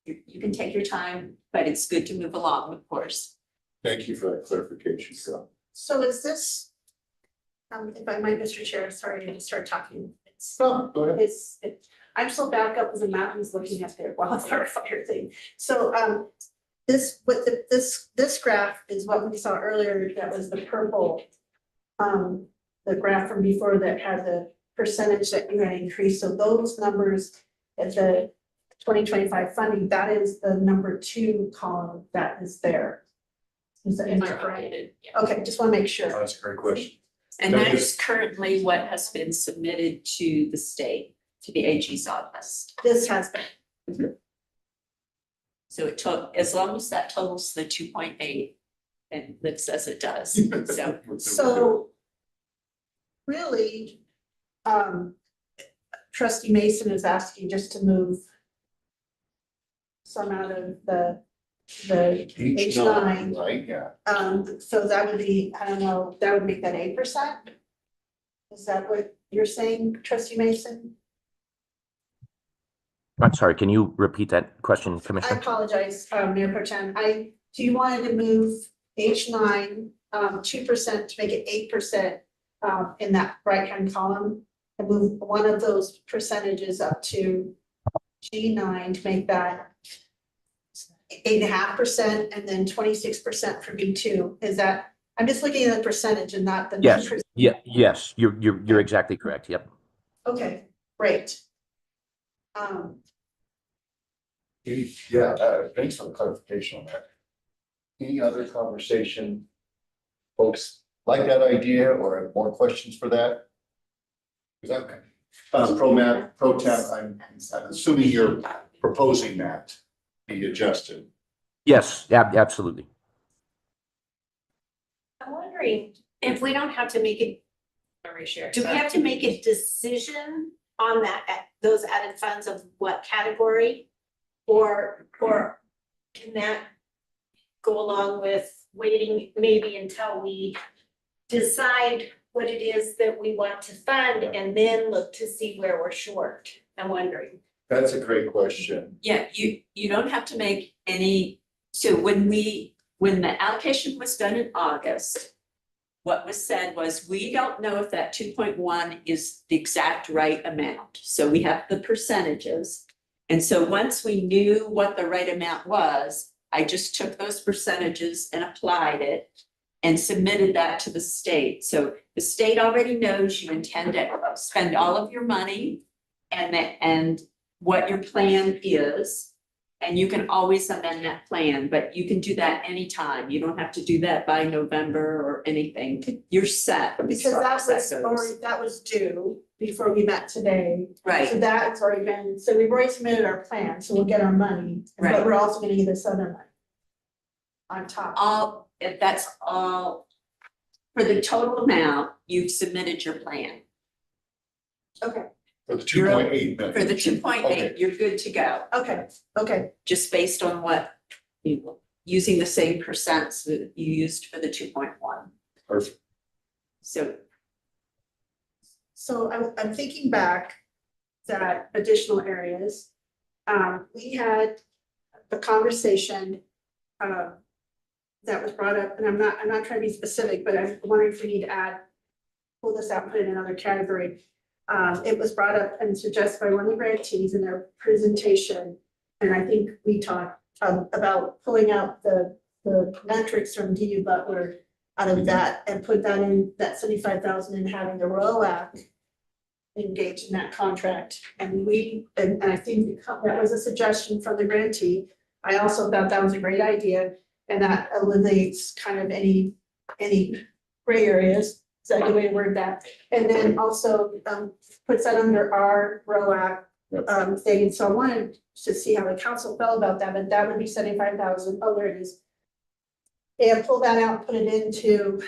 You can take your time, but it's good to move along, of course. Thank you for that clarification, so. So is this, if I might, Mr. Chair, sorry to start talking. No, go ahead. I'm still back up in the mountains looking at their wildfire fire thing. So, this graph is what we saw earlier, that was the purple. The graph from before that had the percentage that you had increased, so those numbers at the 2025 funding, that is the number 2 column that is there. Is that correct? Okay, just want to make sure. That's a great question. And That that is- is currently what has been submitted to the state, to the AG's office. This has been, So it took, as long as that totals the 2.8 and lives as it does, so. so. Really, Trustee Mason is asking just to move some out of the H9. Right, yeah. So that would be, I don't know, that would make that 8%? Is that what you're saying, Trustee Mason? I'm sorry, can you repeat that question, I Commissioner? apologize, Mayor Pro Tem. Do you wanted to move H9, 2% to make it 8%, in that right-hand column? And move one of those percentages up to G9 to make that 8.5%, and then 26% for B2. Is that, I'm just looking at the percentage and not the. Yes, numbers. yes, you're exactly correct, yep. Okay, great. Yeah, thanks for the clarification on that. Any other conversation? Folks like that idea or have more questions for that? Is that okay? Pro Tem, I'm assuming you're proposing that be adjusted. Yes, absolutely. I'm wondering if we don't have to make it, do we have to make a decision on that, those added funds of what category? Or can that go along with waiting maybe until we decide what it is that we want to fund and then look to see where we're short? I'm wondering. That's a great question. Yeah, you don't have to make any, so when the allocation was done in August, what was said was, we don't know if that 2.1 is the exact right amount. So we have the percentages. And so once we knew what the right amount was, I just took those percentages and applied it and submitted that to the state. So the state already knows you intend to spend all of your money and what your plan is. And you can always amend that plan, but you can do that anytime. You don't have to do that by November or anything. You're set. as Because far that as that was goes. already, that was due before we met today. Right. So that's already been, so we've already submitted our plan, so we'll get our money, but Right. we're also gonna get this other money on top. If that's all, for the total amount, you've submitted your plan. Okay, For the 2.8 million. For the 2.8, Okay. you're good to go, okay, just based on what using the same percents that you used for the 2.1. Perfect. So so I'm thinking back that additional areas. We had the conversation, that was brought up, and I'm not trying to be specific, but I'm wondering if we need to pull this out, and put it in another category. It was brought up and suggested by one of the grantees in their presentation, and I think we talked about pulling out the metrics from DU Butler out of that and put that in, that 75,000, and having the ROAC engaged in that contract. And I think that was a suggestion from the grantee. I also thought that was a great idea, and that eliminates kind of any gray areas. Is that the way to word that? And then also puts that under our ROAC thing. And so I wanted to see how the council felt about that, but that would be 75,000. Oh, there it is. And pull that out, put it into,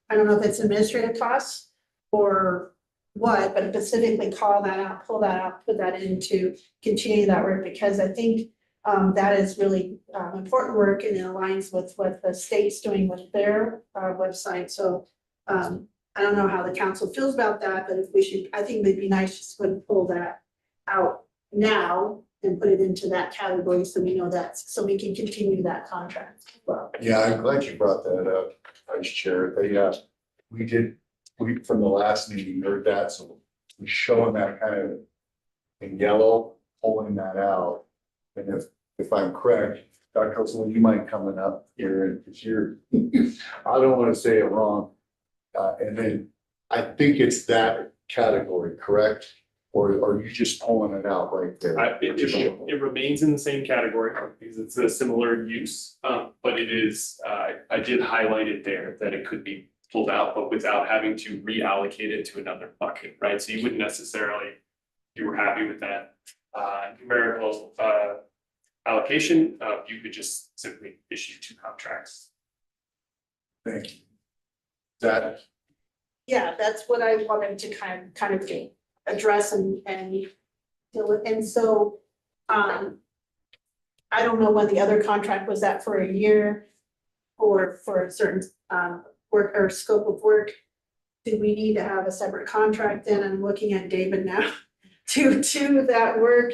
I don't know if it's administrative costs or what, but specifically call that out, pull that out, put that into continue that work, because I think that is really important work, and it aligns with what the state's doing with their website. So I don't know how the council feels about that, but if we should, I think it'd be nice just to pull that out now and put it into that category, so we know that, so we can continue that contract as well. Yeah, I'm glad you brought that up, Vice Chair. We from the last meeting heard that, so we're showing that kind of in yellow, pulling that out. And if I'm correct, Dr. Copeland, you mind coming up here, and because I don't want to say it wrong. And then I think it's that category, correct? Or are you just pulling it out right there? It remains in the same category because it's a similar use, but it is, I did highlight it there that it could be pulled out, but without having to reallocate it to another bucket, right? So you wouldn't necessarily, if you were happy with that numerical allocation, you could just simply issue 2 contracts. Thank you. That, Yeah, that's what I wanted to kind of address and deal with. And so I don't know when the other contract was at, for a year or for a certain work or scope of work. Do we need to have a separate contract then? I'm looking at David now to that work.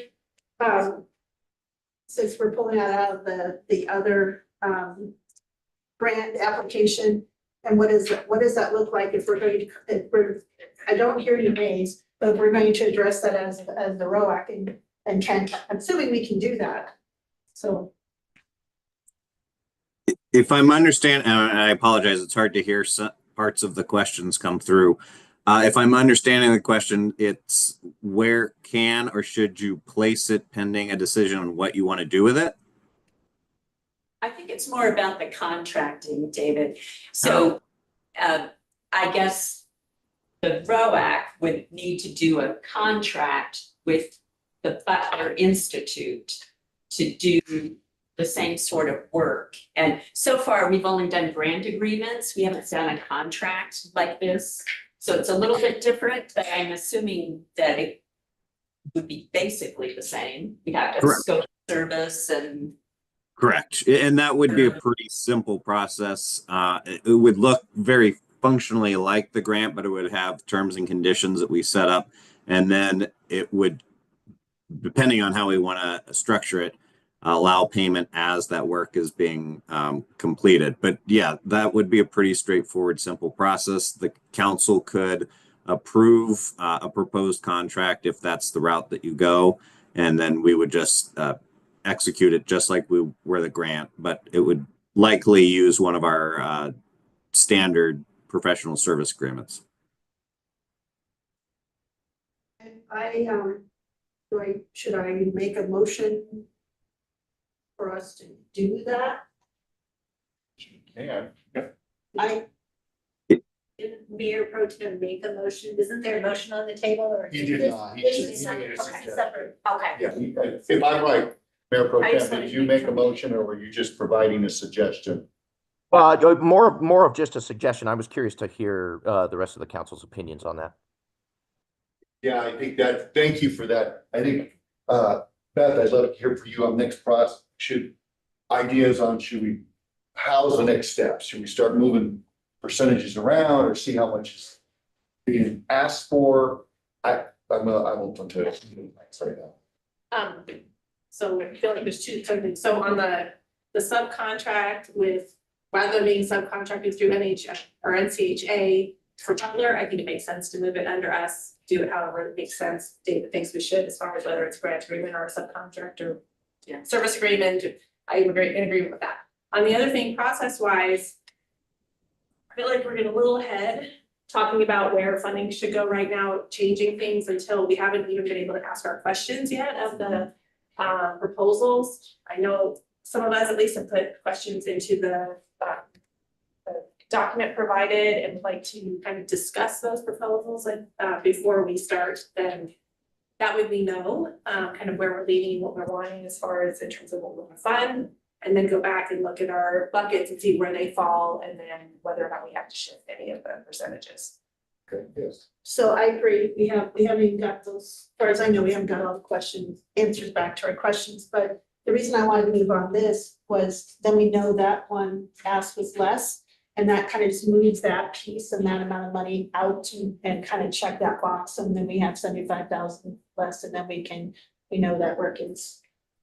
Since we're pulling that out of the other grant application, and what does that look like if we're going to, I don't hear you names, but we're going to address that as the ROAC and can, I'm assuming we can do that. So. If I'm understanding, and I apologize, it's hard to hear some parts of the questions come through. If I'm understanding the question, it's where can or should you place it pending a decision on what you want to do with it? I think it's more about the contracting, David. So I guess the ROAC would need to do a contract with the Butler Institute to do the same sort of work. And so far, we've only done grant agreements. We haven't done a contract like this. So it's a little bit different, but I'm assuming that it would be basically the same. We have to Correct. scope service and. Correct. And that would be a pretty simple process. It would look very functionally like the grant, but it would have terms and conditions that we set up. And then it would, depending on how we want to structure it, allow payment as that work is being completed. But yeah, that would be a pretty straightforward, simple process. The council could approve a proposed contract if that's the route that you go. And then we would just execute it just like we were the grant, but it would likely use one of our standard professional service agreements. Should I make a motion for us to do that? yeah. Didn't Mayor Pro Tem make a motion? Isn't there a motion on the table or? He did not. He just made a Okay, suggestion. separate. Okay. Yeah, if I'm right, Mayor Pro I just Tem, wanted did to you make make a sure. motion, or were you just providing a suggestion? More of just a suggestion. I was curious to hear the rest of the council's opinions on that. Yeah, I think thank you for that. I think, Beth, I'd love to hear from you on next process. How's the next step? Should we start moving percentages around or see how much is being asked for? I'm open to it. Sorry now. So I feel like there's 2 something. So on the subcontract with rather than being subcontracted through NHS or NCHA for Butler, I think it makes sense to move it under us, do it however it makes sense. David thinks we should, as far as whether it's grant agreement or a subcontractor. Service agreement, I agree in agreement with that. On the other thing, process wise, I feel like we're getting a little ahead, talking about where funding should go right now, changing things until we haven't even been able to ask our questions yet of the proposals. I know some of us at least have put questions into the document provided and would like to kind of discuss those proposals before we start, then that way we know kind of where we're leaning, what we're wanting as far as in terms of what we want to fund, and then go back and look at our buckets and see where they fall, and then whether or not we have to shift any of the percentages. Okay, yes. So I agree, we haven't even got those, as far as I know, we haven't got all the questions, answers back to our questions, but the reason I wanted to move on this was then we know that one ask was less. And that kind of just moves that piece and that amount of money out and kind of check that box, and then we have 75,000 less, and then we know that work is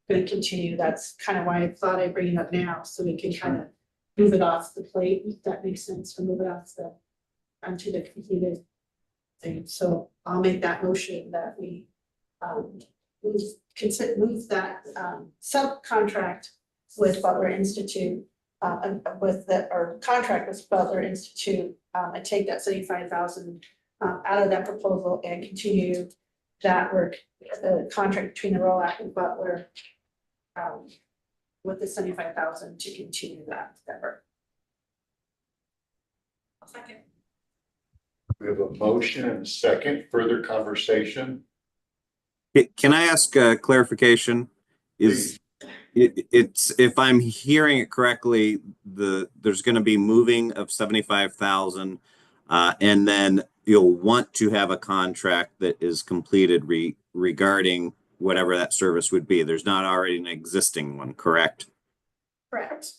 gonna continue. That's kind of why I thought I'd bring it up now, so we can kind of move it off the plate, if that makes sense, to move it off onto the completed thing. So I'll make that motion that we move that subcontract with Butler Institute or contract with Butler Institute, and take that 75,000 out of that proposal and continue that work, the contract between the ROAC and Butler, with the 75,000 to continue that work. I'll second. We have a motion and a second, further conversation. Can I ask a clarification? It's if I'm hearing it correctly, there's going to be moving of 75,000, and then you'll want to have a contract that is completed regarding whatever that service would be. There's not already an existing one, correct? Correct.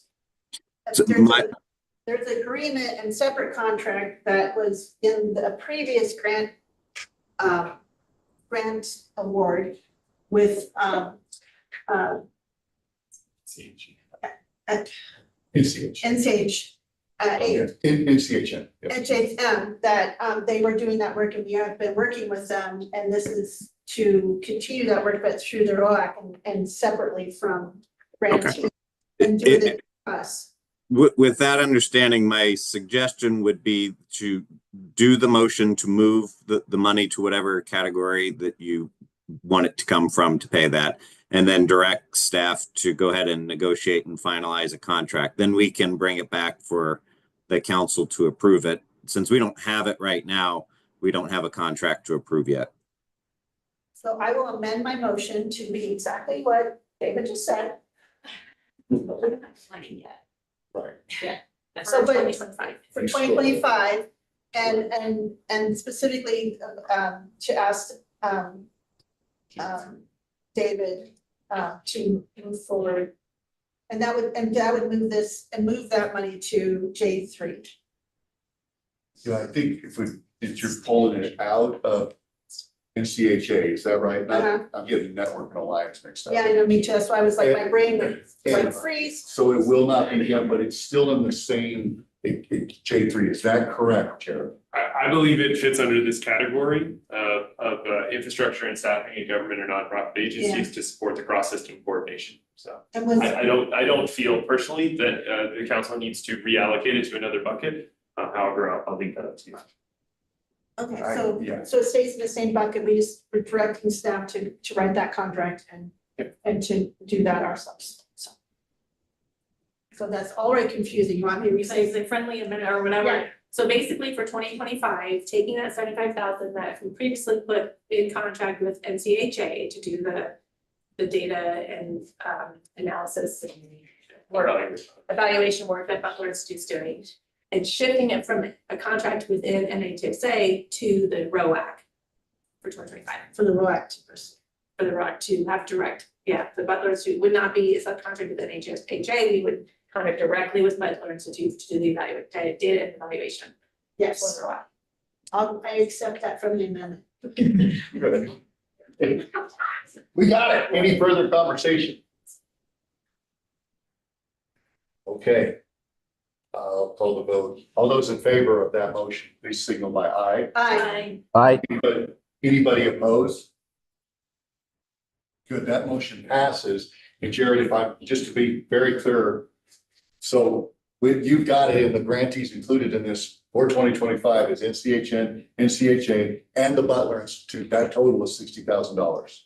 So There's agreement and separate contract that was in the previous grant award with NCH. NCHN. NCHM, that they were doing that work, and we have been working with them, and this is to continue that work, but through the ROAC and separately from grantee. And doing it for us. With that understanding, my suggestion would be to do the motion to move the money to whatever category that you want it to come from to pay that, and then direct staff to go ahead and negotiate and finalize a contract. Then we can bring it back for the council to approve it. Since we don't have it right now, we don't have a contract to approve yet. So I will amend my motion to be exactly what David just said. But we're not planning yet. Right. Yeah. So, but 2025. for 2025, and specifically to ask David to move forward. And that would move this and move that money to J3. Yeah, I think if you're pulling it out of NCHA, is that right? I'm getting network and alliance mixed up. Yeah, I know, me too. That's why I was like, my brain would like freeze. So it will not be done, but it's still in the same J3. Is that correct, Jared? I believe it fits under this category of infrastructure and staffing in government or nonprofit agencies to support the cross-system coordination. So And was, I don't feel personally that the council needs to reallocate it to another bucket. However, I'll leave that up to you. okay, Yeah. so it stays in the same bucket. We just we're directing staff to write that contract and to do that ourselves. So that's already confusing. You want me to Say restate? the friendly amendment or whatever. Yeah. So basically for 2025, taking that 75,000 that we previously put in contract with NCHA to do the data and analysis and evaluation work that Butler Institute's doing, and shifting it from a contract within NHSA to the ROAC for 2025. For the ROAC For the ROAC to have direct, the Butler Institute would not be a subcontract with NHSA, we would contract directly with Butler Institute to do the data and evaluation. Yes, For the ROAC. I accept that from the amendment. Good. We got it. Any further conversation? Okay. I'll call the vote. All those in favor of that motion, please signal by aye. Aye. Anybody opposed? Good, that motion passes. And Jared, if I'm, just to be very clear, so you've got it in the grantees included in this for 2025 is NCHN, NCHA, and the Butler Institute. That total is $60,000.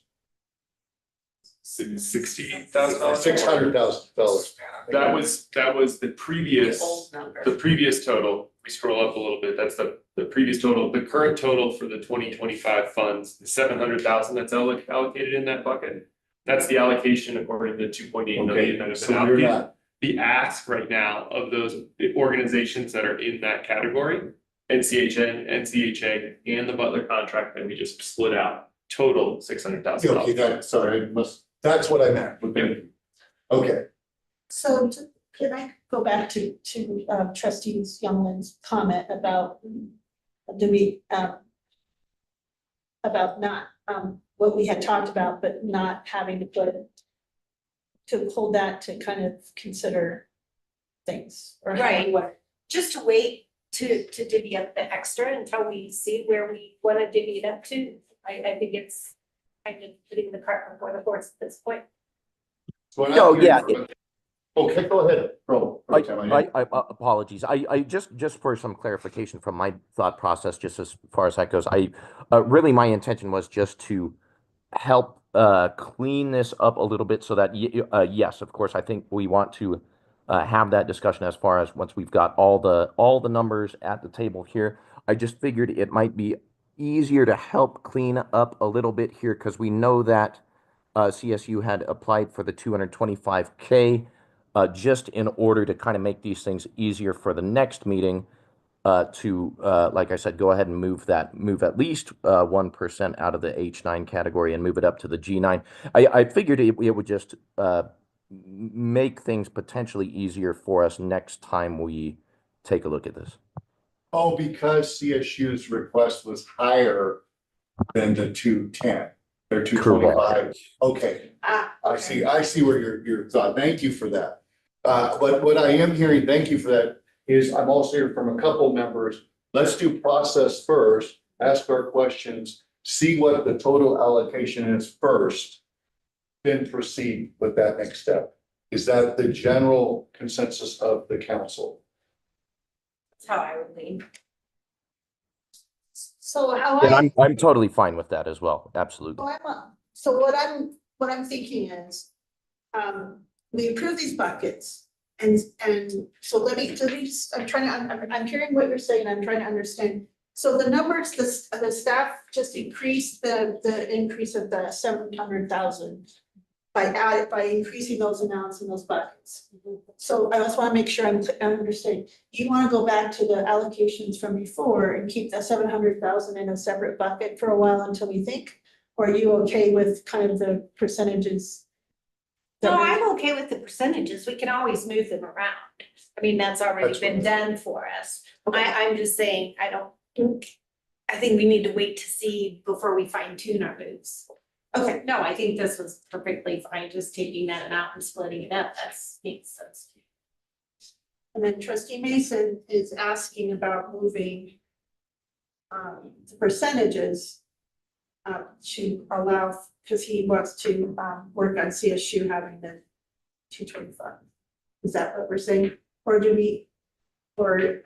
$68,000. $600,000. That was the previous, Old number. the previous total. We scroll up a little bit. That's the previous total. The current total for the 2025 funds, the 700,000 that's allocated in that bucket. That's the allocation according to 2.8 million that has been So we're allocated. not, The ask right now of those organizations that are in that category, NCHN, NCHA, and the Butler contract that we just split out, total $600,000. okay, sorry, that's what I meant. Okay, So can I go back to trustees Younglin's comment about about not, what we had talked about, but not having to hold that to kind of consider things or how Right. we want. Just to wait to divvy up the extra until we see where we wanna divvy it up to. I think it's kind of putting the cart before the horse at this point. No, yeah. Okay, go ahead, bro. Apologies. I just for some clarification from my thought process, just as far as that goes, really my intention was just to help clean this up a little bit so that yes, of course, I think we want to have that discussion as far as once we've got all the numbers at the table here. I just figured it might be easier to help clean up a little bit here because we know that CSU had applied for the 225K just in order to kind of make these things easier for the next meeting to, like I said, go ahead and move at least 1% out of the H9 category and move it up to the G9. I figured it would just make things potentially easier for us next time we take a look at this. Oh, because CSU's request was higher than the 210. They're 225. Okay, I see where your thought. Thank you for that. But what I am hearing, thank you for that, is I'm also hearing from a couple members. Let's do process first, ask our questions, see what the total allocation is first, then proceed with that next step. Is that the general consensus of the council? That's how I would lean. So how And I'm totally fine with that as well. Absolutely. So what I'm thinking is, we approve these buckets and so let me just, I'm hearing what you're saying, I'm trying to understand. So the numbers, the staff just increased the increase of the 700,000 by increasing those amounts in those buckets. So I just want to make sure I'm understanding. You want to go back to the allocations from before and keep the 700,000 in a separate bucket for a while until we think? Or are you okay with kind of the percentages? No, I'm okay with the percentages. We can always move them around. I mean, that's already been done for us. I'm just saying, I think we need to wait to see before we fine tune our moves. Okay, No, I think this was perfectly fine, just taking that amount and splitting it up. Makes sense. and then trustee Mason is asking about moving the percentages to allow, because he wants to work on CSU having the 225. Is that what we're saying? Or do we, or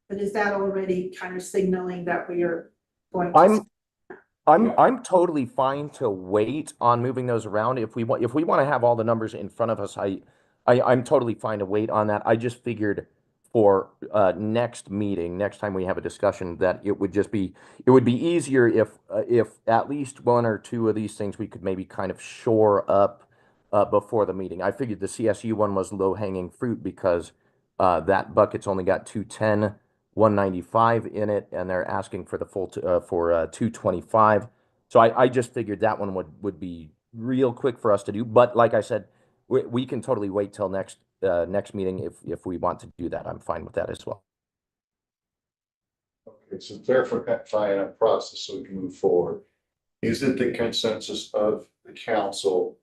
but is that already kind of signaling that we are going to? I'm totally fine to wait on moving those around. If we want to have all the numbers in front of us, I'm totally fine to wait on that. I just figured for next meeting, next time we have a discussion, that it would be easier if at least one or two of these things we could maybe kind of shore up before the meeting. I figured the CSU one was low hanging fruit because that bucket's only got 210. 195 in it, and they're asking for the full for 225. So I just figured that one would be real quick for us to do. But like I said, we can totally wait till next meeting if we want to do that. I'm fine with that as well. Okay, so clarifying a process so we can move forward. Is it the consensus of the council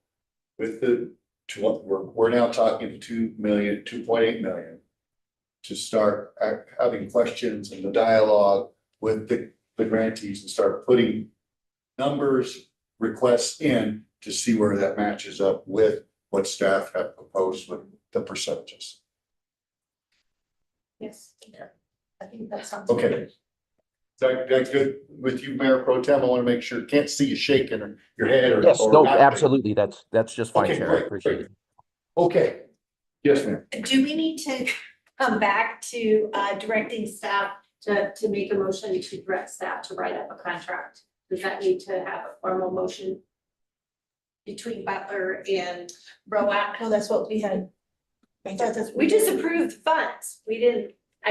with the we're now talking 2.8 million. To start having questions and the dialogue with the grantees and start putting numbers, requests in to see where that matches up with what staff have proposed with the percentages. Yes. I think that sounds. Okay. good. Is that good with you, Mayor Pro Tem? I want to make sure, can't see you shaking your head or. Yes, or no, not. absolutely. That's just fine, Okay, Chair. I great, appreciate great. it. Okay. Yes, ma'am. Do we need to come back to directing staff? To make a motion to direct staff to write up a contract. Does that need to have a formal motion? Between Butler and ROAC? Well, that's what we had. I thought that's. We just approved funds. I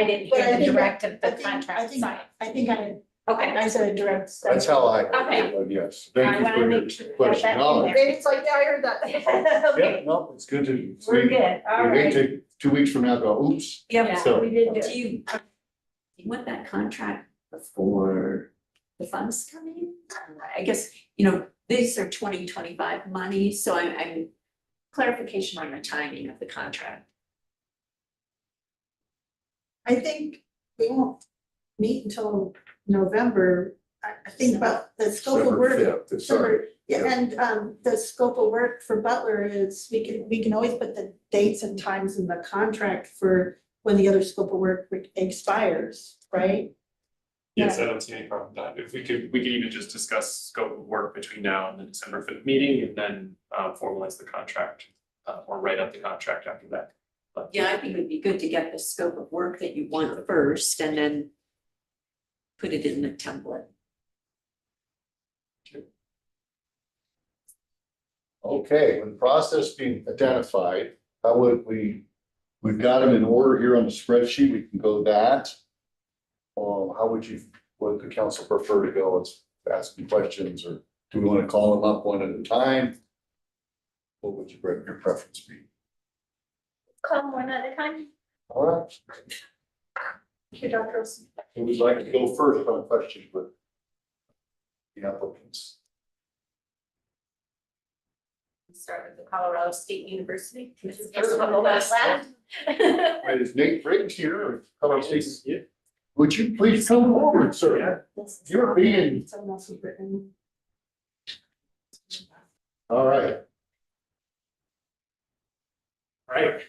didn't But I hear the think- directive, I the think- I contract think- side. I think I, Okay. I said a direct. step. That's how I. Okay. Yes. I Thank you wanna for your make sure we have question. that in No, there. Maybe it's like, yeah, I heard that. yeah, Okay, no, it's good to. we're good. All We hate right. to 2 weeks from now go, oops. Yep, So- we did do Do it. you want that contract before the funds come in? I guess, these are 2025 money, so I'm clarification on the timing of the contract. I think we won't meet until November. I think about the scope of work. December 5th, sorry. Yeah, and the scope of work for Butler is, we can always put the dates and times in the contract for when the other scope of work expires, right? Yes, I don't see any problem with that. If we could even just discuss scope of work between now and the December 5th meeting and then formalize the contract or write up the contract after that. But Yeah, I think it'd be good to get the scope of work that you want first and then put it in the template. Okay, when process being identified, how would we've got them in order here on the spreadsheet, we can go that. How would the council prefer to go? Let's ask them questions, or do we want to call them up one at a time? What would your preference be? Call one at a time. All right, Thank you, Dr. Olson. who would like to go first on questions with the applicants? Start with the Colorado State University. This is Sure. on the last left. Right, is Nate Briggs here? Come on, please. Would you please come forward, sir? You're being, Someone else has written. all right. right.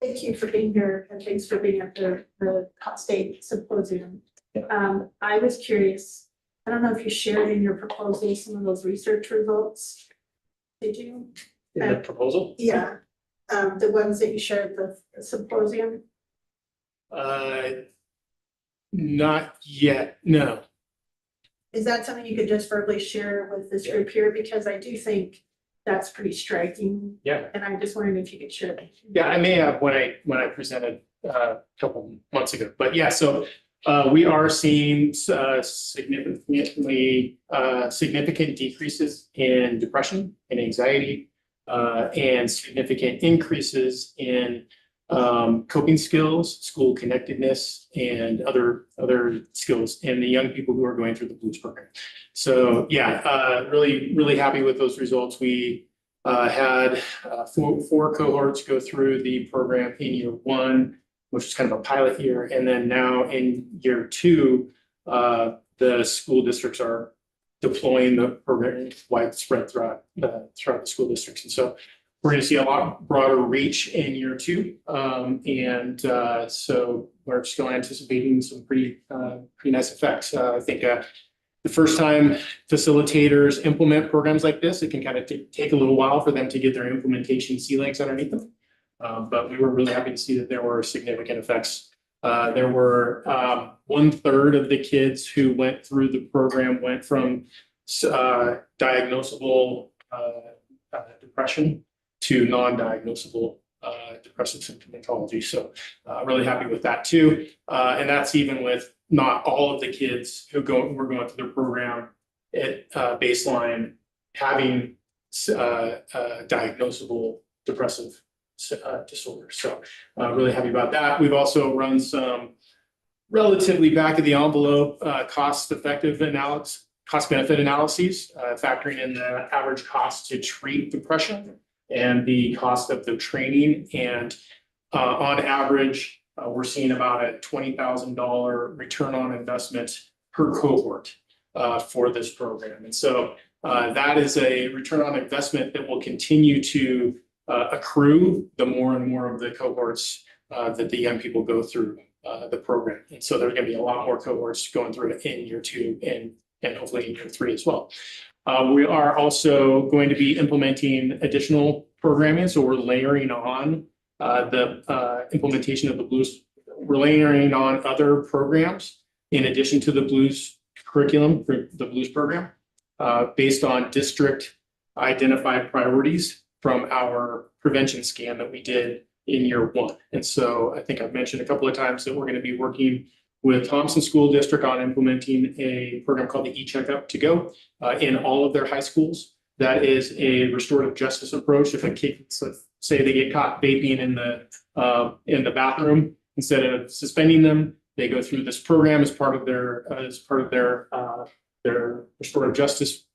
Thank you for being here and thanks for being at the state symposium. I was curious, I don't know if you shared in your proposal some of those research results. Did you? In the proposal? Yeah, the ones that you shared at the symposium. Not yet, no. Is that something you could just verbally share with this group here? Because I do think that's pretty striking. Yeah. And I'm just wondering if you could share that. Yeah, I may have when I presented a couple months ago, but yeah, so we are seeing significant decreases in depression and anxiety and significant increases in coping skills, school connectedness, and other skills in the young people who are going through the Blues program. So yeah, really happy with those results. We had four cohorts go through the program in year one, which is kind of a pilot year, and then now in year two, the school districts are deploying the program widespread throughout the school districts, and so we're going to see a lot broader reach in year two, and so we're still anticipating some pretty nice effects. I think the first time facilitators implement programs like this, it can kind of take a little while for them to get their implementation sea legs underneath them. But we were really happy to see that there were significant effects. There were 1/3 of the kids who went through the program went from diagnosable depression to non-diagnosable depressive symptomatology. So really happy with that too. And that's even with not all of the kids who were going through the program at baseline having diagnosable depressive disorder. So really happy about that. We've also run some relatively back of the envelope cost benefit analyses, factoring in the average cost to treat depression and the cost of the training. And on average, we're seeing about a $20,000 return on investment per cohort for this program. And so that is a return on investment that will continue to accrue the more and more of the cohorts that the young people go through the program. And so there's going to be a lot more cohorts going through it in year 2 and hopefully in year 3 as well. We are also going to be implementing additional programming. So we're layering on the implementation of the Blues. We're layering on other programs in addition to the Blues curriculum for the Blues program based on district identified priorities from our prevention scan that we did in year 1. And so I think I've mentioned a couple of times that we're going to be working with Thompson School District on implementing a program called the E-Checkup to Go in all of their high schools. That is a restorative justice approach. If a kid, say they get caught vaping in the bathroom, instead of suspending them, they go through this program as part of their restorative justice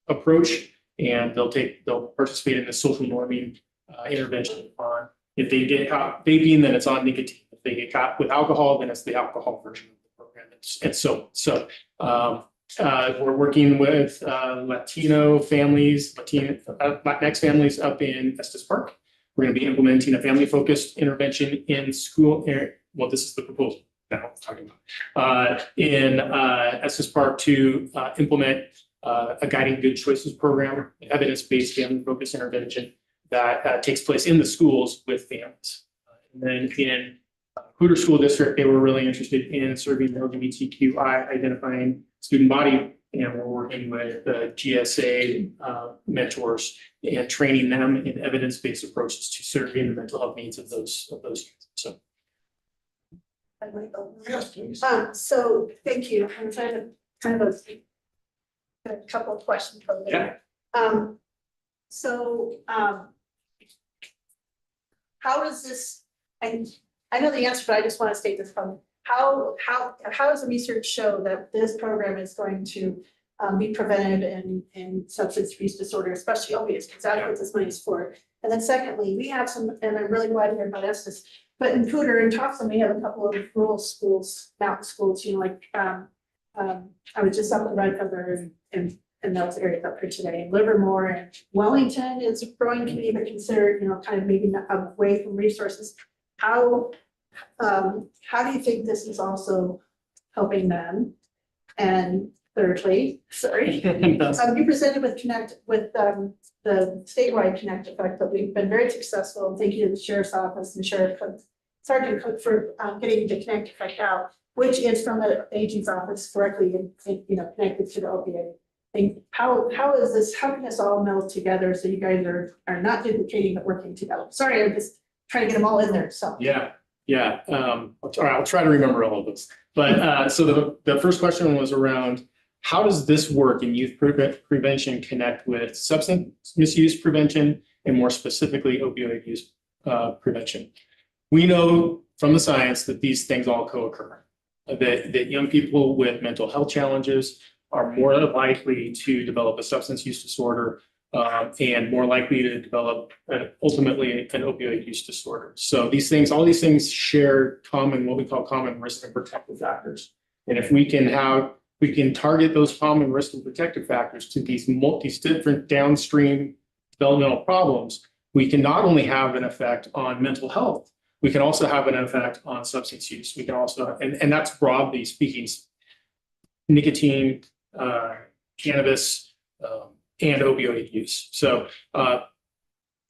approach, and they'll participate in the social norming intervention on. If they get caught vaping, then it's on nicotine. If they get caught with alcohol, then it's the alcohol version of the program. And so we're working with Latino families, Latinx families up in Estes Park. We're going to be implementing a family-focused intervention in school. Well, this is the proposal that I'm talking about in Estes Park to implement a guiding good choices program, evidence-based family-focused intervention that takes place in the schools with families. And then in Hooter School District, they were really interested in serving the LGBTQI identifying student body, and we're working with the GSA mentors and training them in evidence-based approaches to serving the mental health needs of those youth. So. So thank you. I'm trying to kind of a couple of questions from there. Yeah. How is this, and I know the answer, but I just want to state this from how does the research show that this program is going to be preventive in substance use disorder, especially opiates, because that's what this money is for. And then secondly, we have some, and I'm really glad to hear about Estes, but in Cooter and Thompson, we have a couple of rural schools, mountain schools, like I was just up in Red Feather and those areas up here today. And Livermore and Wellington is a growing community, but considered, kind of maybe not away from resources. How do you think this is also helping them? And thirdly, sorry, you presented with the statewide Connect effect, but we've been very successful. And thank you to the Sheriff's Office and Sergeant Cook for getting the Connect effect out, which is from the AG's office directly connected to the opioid. How can this all meld together so you guys are not duplicating but working together? Sorry, I'm just trying to get them all in there. So yeah. I'll try to remember all of this. But so the first question was around how does this work in youth prevention connect with substance misuse prevention and more specifically opioid use prevention? We know from the science that these things all co-occur. That young people with mental health challenges are more likely to develop a substance use disorder and more likely to develop ultimately an opioid use disorder. So all these things share what we call common risk and protective factors. And if we can target those common risk and protective factors to these different downstream developmental problems, we can not only have an effect on mental health, we can also have an effect on substance use. We can also, and that's broadly speaking, nicotine, cannabis, and opioid use. So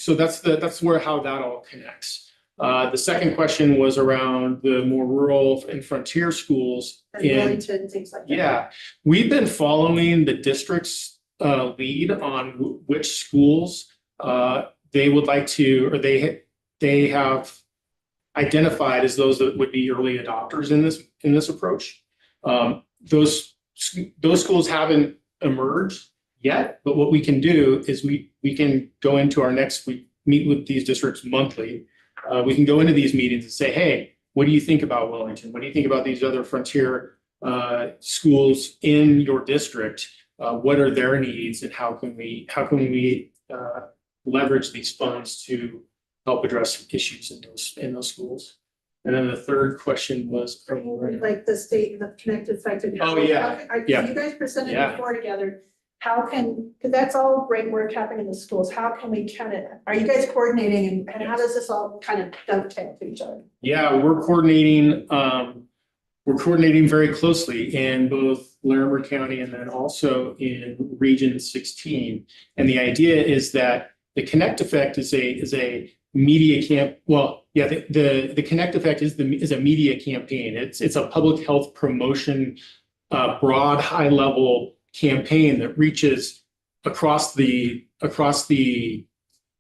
that's where how that all connects. The second question was around the more rural and frontier schools and Wellington, things like that. Yeah, we've been following the district's lead on which schools they would like to, or they have identified as those that would be early adopters in this approach. Those schools haven't emerged yet, but what we can do is we can go into our next week. meet with these districts monthly. We can go into these meetings and say, hey, what do you think about Wellington? What do you think about these other frontier schools in your district? What are their needs, and how can we leverage these funds to help address issues in those schools? And then the third question was, Like the state and the connected effect. And Oh, yeah. Yeah. You guys presented Yeah. before together. How can, because that's all great work happening in the schools. How can we kind of, are you guys coordinating and how does this all kind of dovetail to each other? yeah, we're coordinating very closely in both Larimer County and then also in Region 16. And the idea is that the Connect Effect is a media the Connect Effect is a media campaign. It's a public health promotion, broad, high level campaign that reaches across the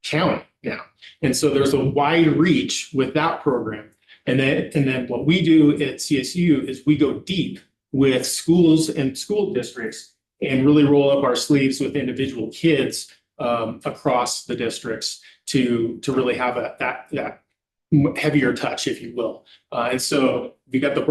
county now. And so there's a wide reach with that program. And then what we do at CSU is we go deep with schools and school districts and really roll up our sleeves with individual kids across the districts to really have that heavier touch, if you will. And so we got the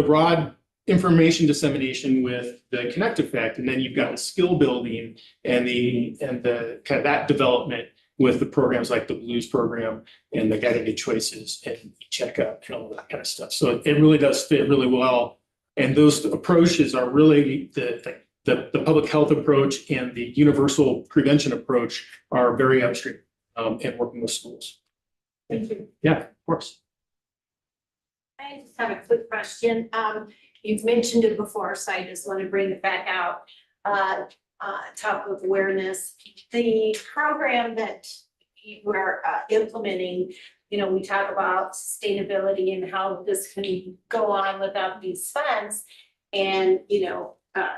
broad information dissemination with the Connect Effect, and then you've got the skill building and the kind of that development with the programs like the Blues program and the Guided Choices and Checkup and all that kind of stuff. So it really does fit really well. And those approaches are really the public health approach and the universal prevention approach are very upstream and working with schools. Thank you. Yeah, of course. I just have a quick question. You've mentioned it before, so I just want to bring it back out. Top of awareness, the program that you are implementing, you know, we talk about sustainability and how this can go on without these funds. And, you know,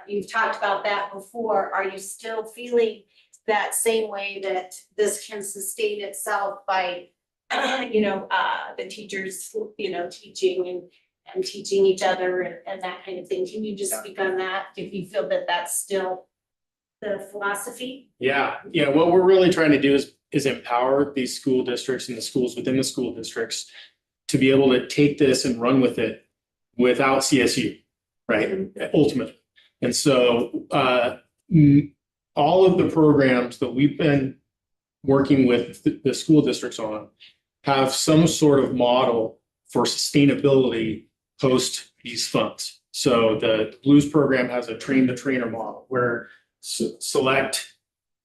you've talked about that before. Are you still feeling that same way that this can sustain itself by, you know, the teachers, you know, teaching and teaching each other and that kind of thing? Can you just speak on that if you feel that that's still the philosophy? Yeah, what we're really trying to do is empower these school districts and the schools within the school districts to be able to take this and run with it without CSU, right? Ultimately. And so all of the programs that we've been working with the school districts on have some sort of model for sustainability post these funds. So the Blues program has a train the trainer model where select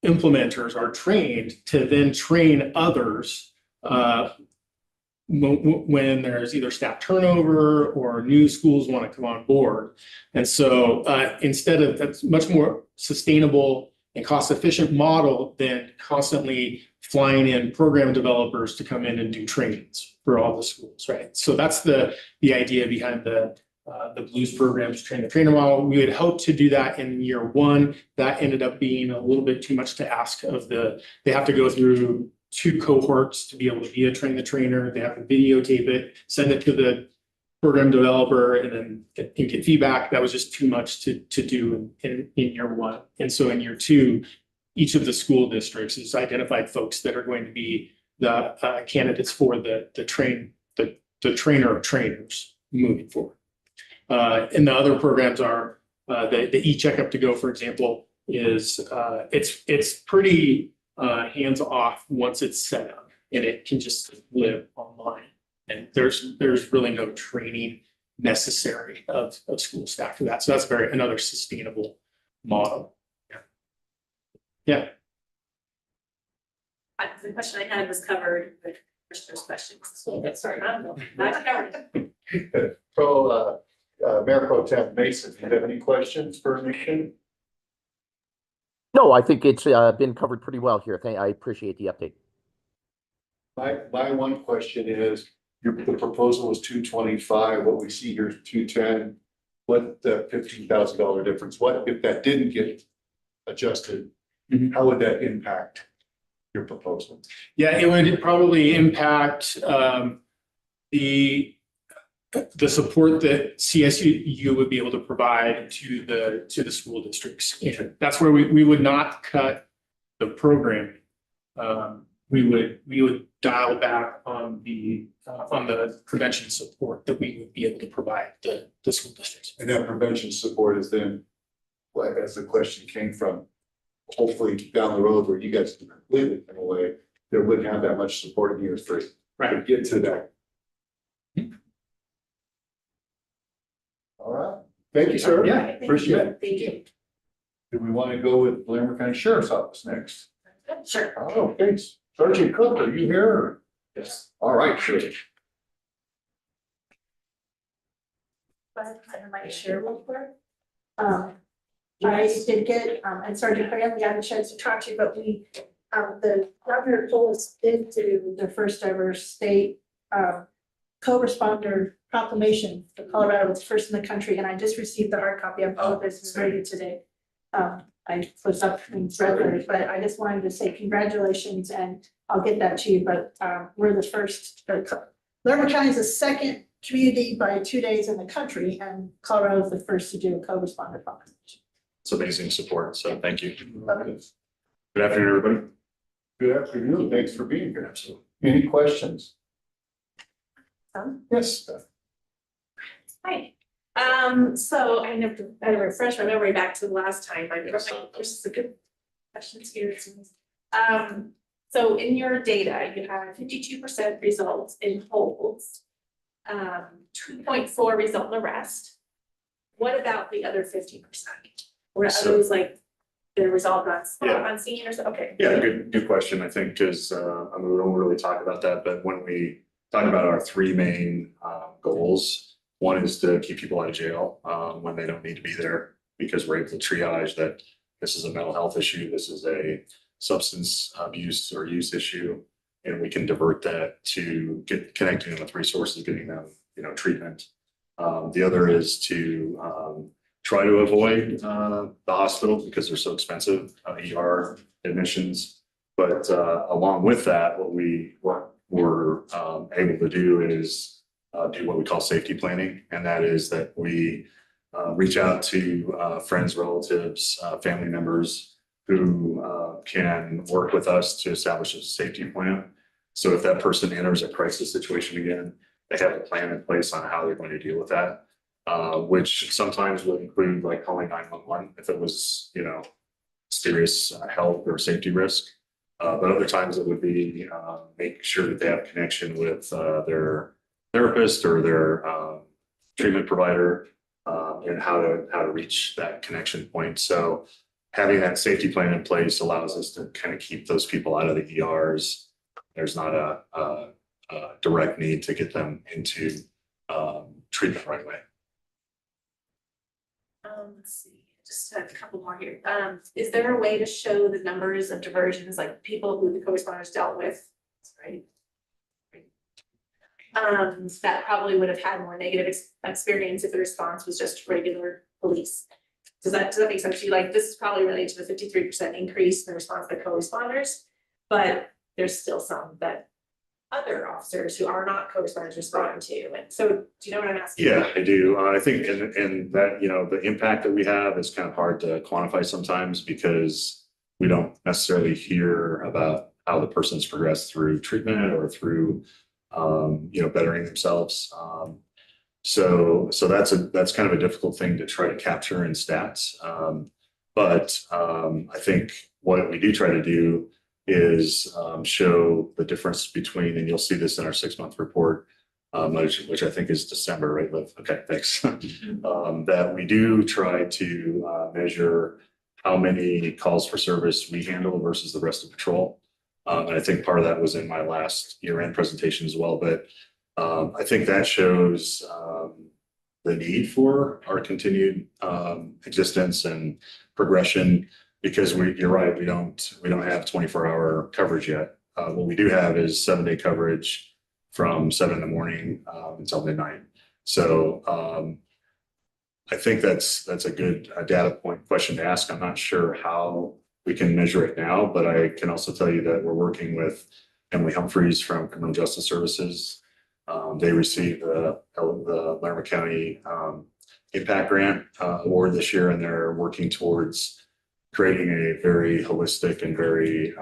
implementers are trained to then train others when there's either staff turnover or new schools want to come on board. And so instead of that's much more sustainable and cost efficient model than constantly flying in program developers to come in and do trainings for all the schools, right? So that's the idea behind the Blues programs, train the trainer model. We had hoped to do that in year one. That ended up being a little bit too much to ask of they have to go through 2 cohorts to be able to be a train the trainer. They have to videotape it, send it to the program developer, and then get feedback. That was just too much to do in year one. And so in year two, each of the school districts has identified folks that are going to be the candidates for the trainer of trainers moving forward. And the other programs are the e-checkup to go, for example, is it's pretty hands off once it's set up, and it can just live online. And there's really no training necessary of school staff for that. So that's another sustainable model. Yeah. The question I had was covered with Commissioner's questions. So that's sorry, not covered. So, Mayor Pro Tem Mason, do you have any questions for Mission? No, I think it's been covered pretty well here. I appreciate the update. My one question is, the proposal was 225, what we see here is 210. What the $15,000 difference? What if that didn't get adjusted? How would that impact your proposal? Yeah, it would probably impact the support that CSU would be able to provide to the school districts. And that's where we would not cut the programming. we would dial back on the prevention support that we would be able to provide the school districts. And that prevention support is then, like, as the question came from, hopefully down the road where you guys can complete it in a way, that wouldn't have that much support in year 3. Right. To get to that. All right, thank you, sir. Yeah, Appreciate it. Thank you. Do we want to go with Blair County Sheriff's Office next? Sure. Oh, thanks. Sergeant Cook, are you here? Yes. All right, sure. But I might share real quick. I did get, and Sergeant Graham, we had a chance to talk to you, but we, the governor told us did do the first ever state, co-responder proclamation. For Colorado was first in the country, and I just received the hard copy of all of this, it's ready today. I was up and read those, but I just wanted to say congratulations, and I'll get that to you, but, we're the first, Lerma County is the second community by 2 days in the country, and Colorado is the first to do a co-responder proclamation. It's amazing support, so thank you. Okay. Good afternoon, everybody. Good afternoon. Thanks for being here. Any questions? Yes. Hi. So I never, I refresh my memory back to the last time. There's a good questions here. So in your data, you have 52% results in holds. 2.4 result in arrest. What about the other 50%? Or are So- those like the result on spot, Yeah. on scene or so? Okay. Yeah, good question, I think, because I mean, we don't really talk about that, but when we talk about our 3 main goals, one is to keep people out of jail when they don't need to be there, because we're able to triage that this is a mental health issue, this is a substance abuse or use issue, and we can divert that to connecting them with resources, getting them, treatment. The other is to try to avoid the hospital because they're so expensive, ER admissions. But along with that, what we're able to do is do what we call safety planning. And that is that we reach out to friends, relatives, family members who can work with us to establish a safety plan. So if that person enters a crisis situation again, they have a plan in place on how they're going to deal with that. Which sometimes would include like calling 911 if it was, serious health or safety risk. But other times it would be make sure that they have a connection with their therapist or their treatment provider and how to reach that connection point. So having that safety plan in place allows us to kind of keep those people out of the ERs. There's not a direct need to get them into treatment right away. Let's see, just have a couple more here. Is there a way to show the numbers of diversions, like people who the co-responders dealt with? Right. That probably would have had more negative experience if the response was just regular police. Does that make sense to you? Like, this is probably related to the 53% increase in the response by co-responders, but there's still some that other officers who are not co-responders respond to. And so, do you know what I'm asking? Yeah, I do. I think and that, the impact that we have is kind of hard to quantify sometimes because we don't necessarily hear about how the person's progressed through treatment or through, bettering themselves. So that's kind of a difficult thing to try to capture in stats. But I think what we do try to do is show the difference between, and you'll see this in our 6-month report, which I think is December, right, Liv? Okay, thanks. That we do try to measure how many calls for service we handle versus the rest of patrol. And I think part of that was in my last year-end presentation as well. But I think that shows the need for our continued existence and progression. Because you're right, we don't have 24-hour coverage yet. What we do have is 7-day coverage from 7 a.m. Until midnight. So I think that's a good data point question to ask. I'm not sure how we can measure it now, but I can also tell you that we're working with Emily Humphreys from Criminal Justice Services. They received the Lerma County Impact Grant Award this year, and they're working towards creating a very holistic and very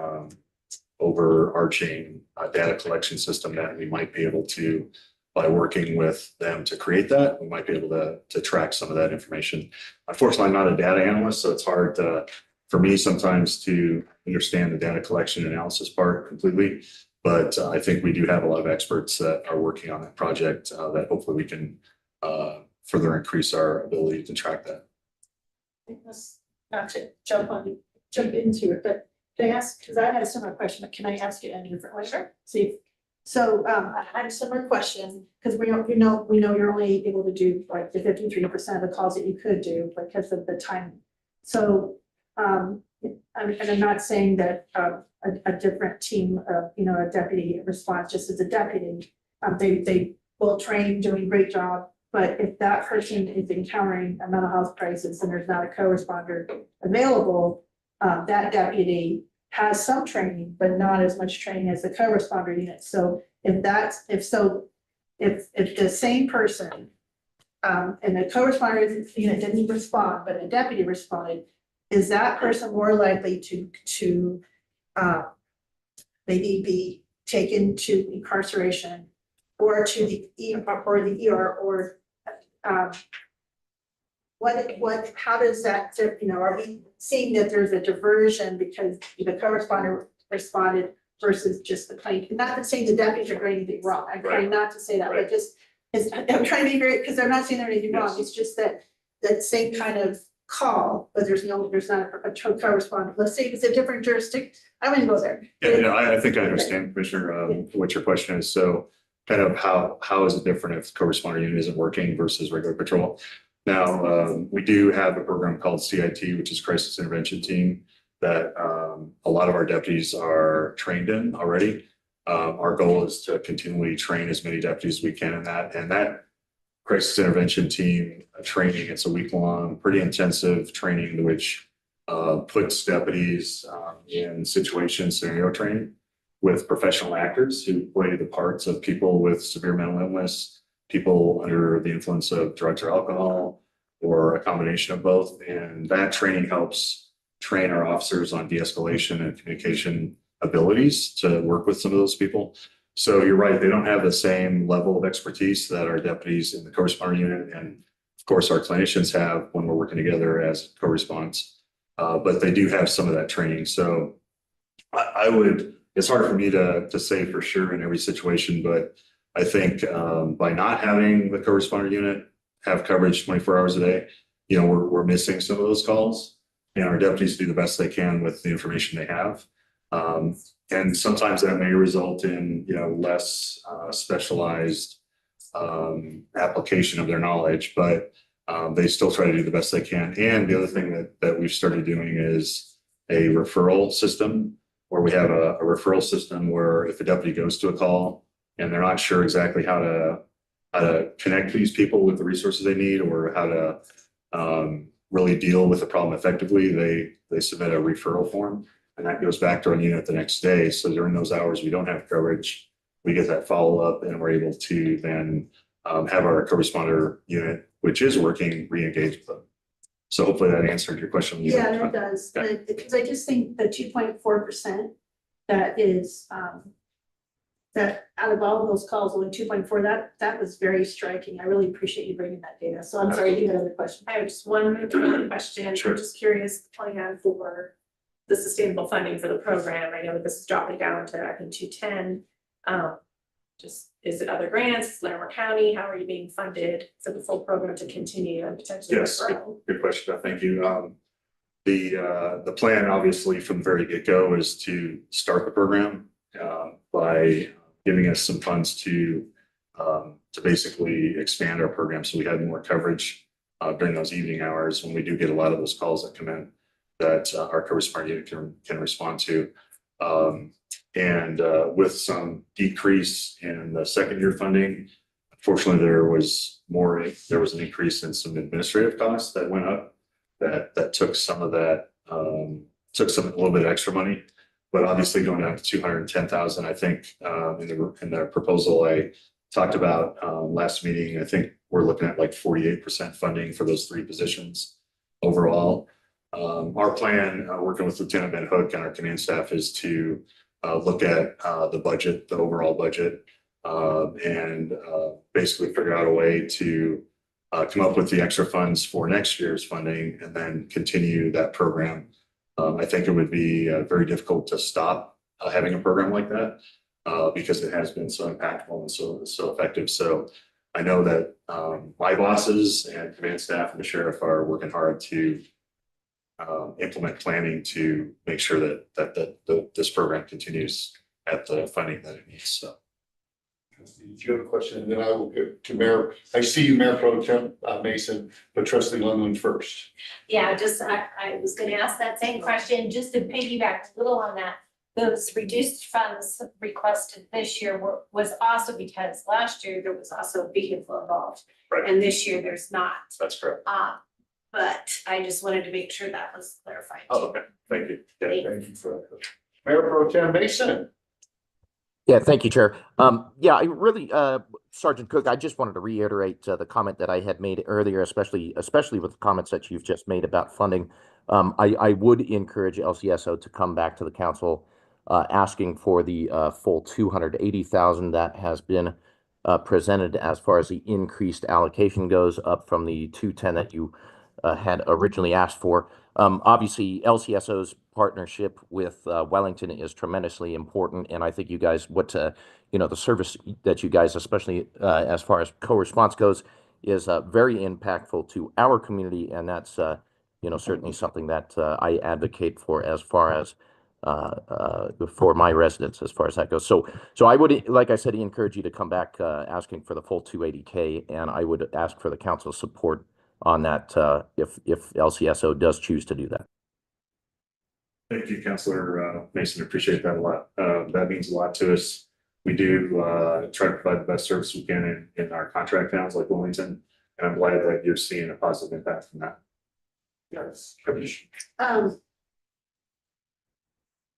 overarching data collection system that we might be able to, by working with them to create that, we might be able to track some of that information. Unfortunately, I'm not a data analyst, so it's hard for me sometimes to understand the data collection analysis part completely. But I think we do have a lot of experts that are working on that project that hopefully we can further increase our ability to track that. Not to jump into it, but can I ask, because I had a similar question, but can I ask it in a different way? Sure. See, so I had a similar question, because we know you're only able to do like the 53% of the calls that you could do because of the time. So and I'm not saying that a different team of, a deputy responds just as a deputy. They will train, doing a great job. But if that person is encountering a mental health crisis and there's not a co-responder available, that deputy has some training, but not as much training as the co-responder unit. So if the same person and the co-responder unit didn't respond, but a deputy responded, is that person more likely to maybe be taken to incarceration or to the ER or how does that, are we seeing that there's a diversion because the co-responder responded versus just the plaintiff? Not to say the deputies are doing anything wrong, I'm trying not to say that, but I'm trying to be very, because they're not saying they're anything wrong, it's just that same kind of call, but there's not a co-responder. Let's say it's a different jurisdiction, I wouldn't go there. Yeah, I think I understand, Commissioner, what your question is. So kind of how is it different if co-responder unit isn't working versus regular patrol? Now, we do have a program called CIT, which is Crisis Intervention Team, that a lot of our deputies are trained in already. Our goal is to continually train as many deputies as we can in that. And that Crisis Intervention Team training, it's a week-long, pretty intensive training, which puts deputies in situation scenario training with professional actors who play the parts of people with severe mental illness, people under the influence of drugs or alcohol, or a combination of both. And that training helps train our officers on de-escalation and communication abilities to work with some of those people. So you're right, they don't have the same level of expertise that our deputies in the co-responder unit and of course our clinicians have when we're working together as co-response. But they do have some of that training. So it's hard for me to say for sure in every situation, but I think by not having the co-responder unit have coverage 24 hours a day, we're missing some of those calls, and our deputies do the best they can with the information they have. And sometimes that may result in, less specialized application of their knowledge, but they still try to do the best they can. And the other thing that we've started doing is a referral system, where we have a referral system where if a deputy goes to a call and they're not sure exactly how to connect these people with the resources they need or how to really deal with the problem effectively, they submit a referral form, and that goes back to our unit the next day. So during those hours we don't have coverage, we get that follow-up and we're able to then have our co-responder unit, which is working, re-engage with them. So hopefully that answered your question. Yeah, that does, because I just think the 2.4% that is that out of all of those calls, only 2.4, that was very striking. I really appreciate you bringing that data. So I'm sorry, you had another question. I have just one question. Sure. I'm just curious, the plan for the sustainable funding for the program. I know that this is dropping down to, I think, 210. Just, is it other grants, Larimer County? How are you being funded for the full program to continue and potentially Yes, grow? good question. Thank you. The plan, obviously, from the very get-go is to start the program by giving us some funds to basically expand our program, so we had more coverage during those evening hours when we do get a lot of those calls that come in that our co-responder unit can respond to. And with some decrease in the second year funding, unfortunately, there was an increase in some administrative costs that went up that took some of that, a little bit of extra money. But obviously going down to 210,000, I think in the proposal I talked about last meeting, I think we're looking at like 48% funding for those 3 positions overall. Our plan, working with Lieutenant Ben Hook and our command staff, is to look at the budget, the overall budget, and basically figure out a way to come up with the extra funds for next year's funding and then continue that program. I think it would be very difficult to stop having a program like that because it has been so impactful and so effective. So I know that my bosses and command staff and the sheriff are working hard to implement planning to make sure that this program continues at the funding that it needs. So. Did you have a question? And then I will go to Mayor. I see you, Mayor Pro Tem Mason, but Trustee Lundlund first. Yeah, just, I was gonna ask that same question, just to piggyback a little on that. Those reduced funds requested this year was also because last year there was also a vehicle involved. Right. And this year there's not. That's correct. But I just wanted to make sure that was clarified. Oh, okay. Thank you. Yeah. Thank you for that. Mayor Pro Tem Mason. Yeah, thank you, Chair. Yeah, I really, Sergeant Cook, I just wanted to reiterate the comment that I had made earlier, especially with the comments that you've just made about funding. I would encourage LCSO to come back to the council asking for the full 280,000 that has been presented as far as the increased allocation goes, up from the 210 that you had originally asked for. Obviously, LCSO's partnership with Wellington is tremendously important, and I think you guys, the service that you guys, especially as far as co-response goes, is very impactful to our community, and that's certainly something that I advocate for as far as for my residents as far as that goes. So I would, like I said, encourage you to come back asking for the full 280K, and I would ask for the council's support on that if LCSO does choose to do that. Thank you, Councilor Mason. Appreciate that a lot. That means a lot to us. We do try to provide the best service we can in our contract towns like Wilmington, and I'm glad that you're seeing a positive impact from that. Yes.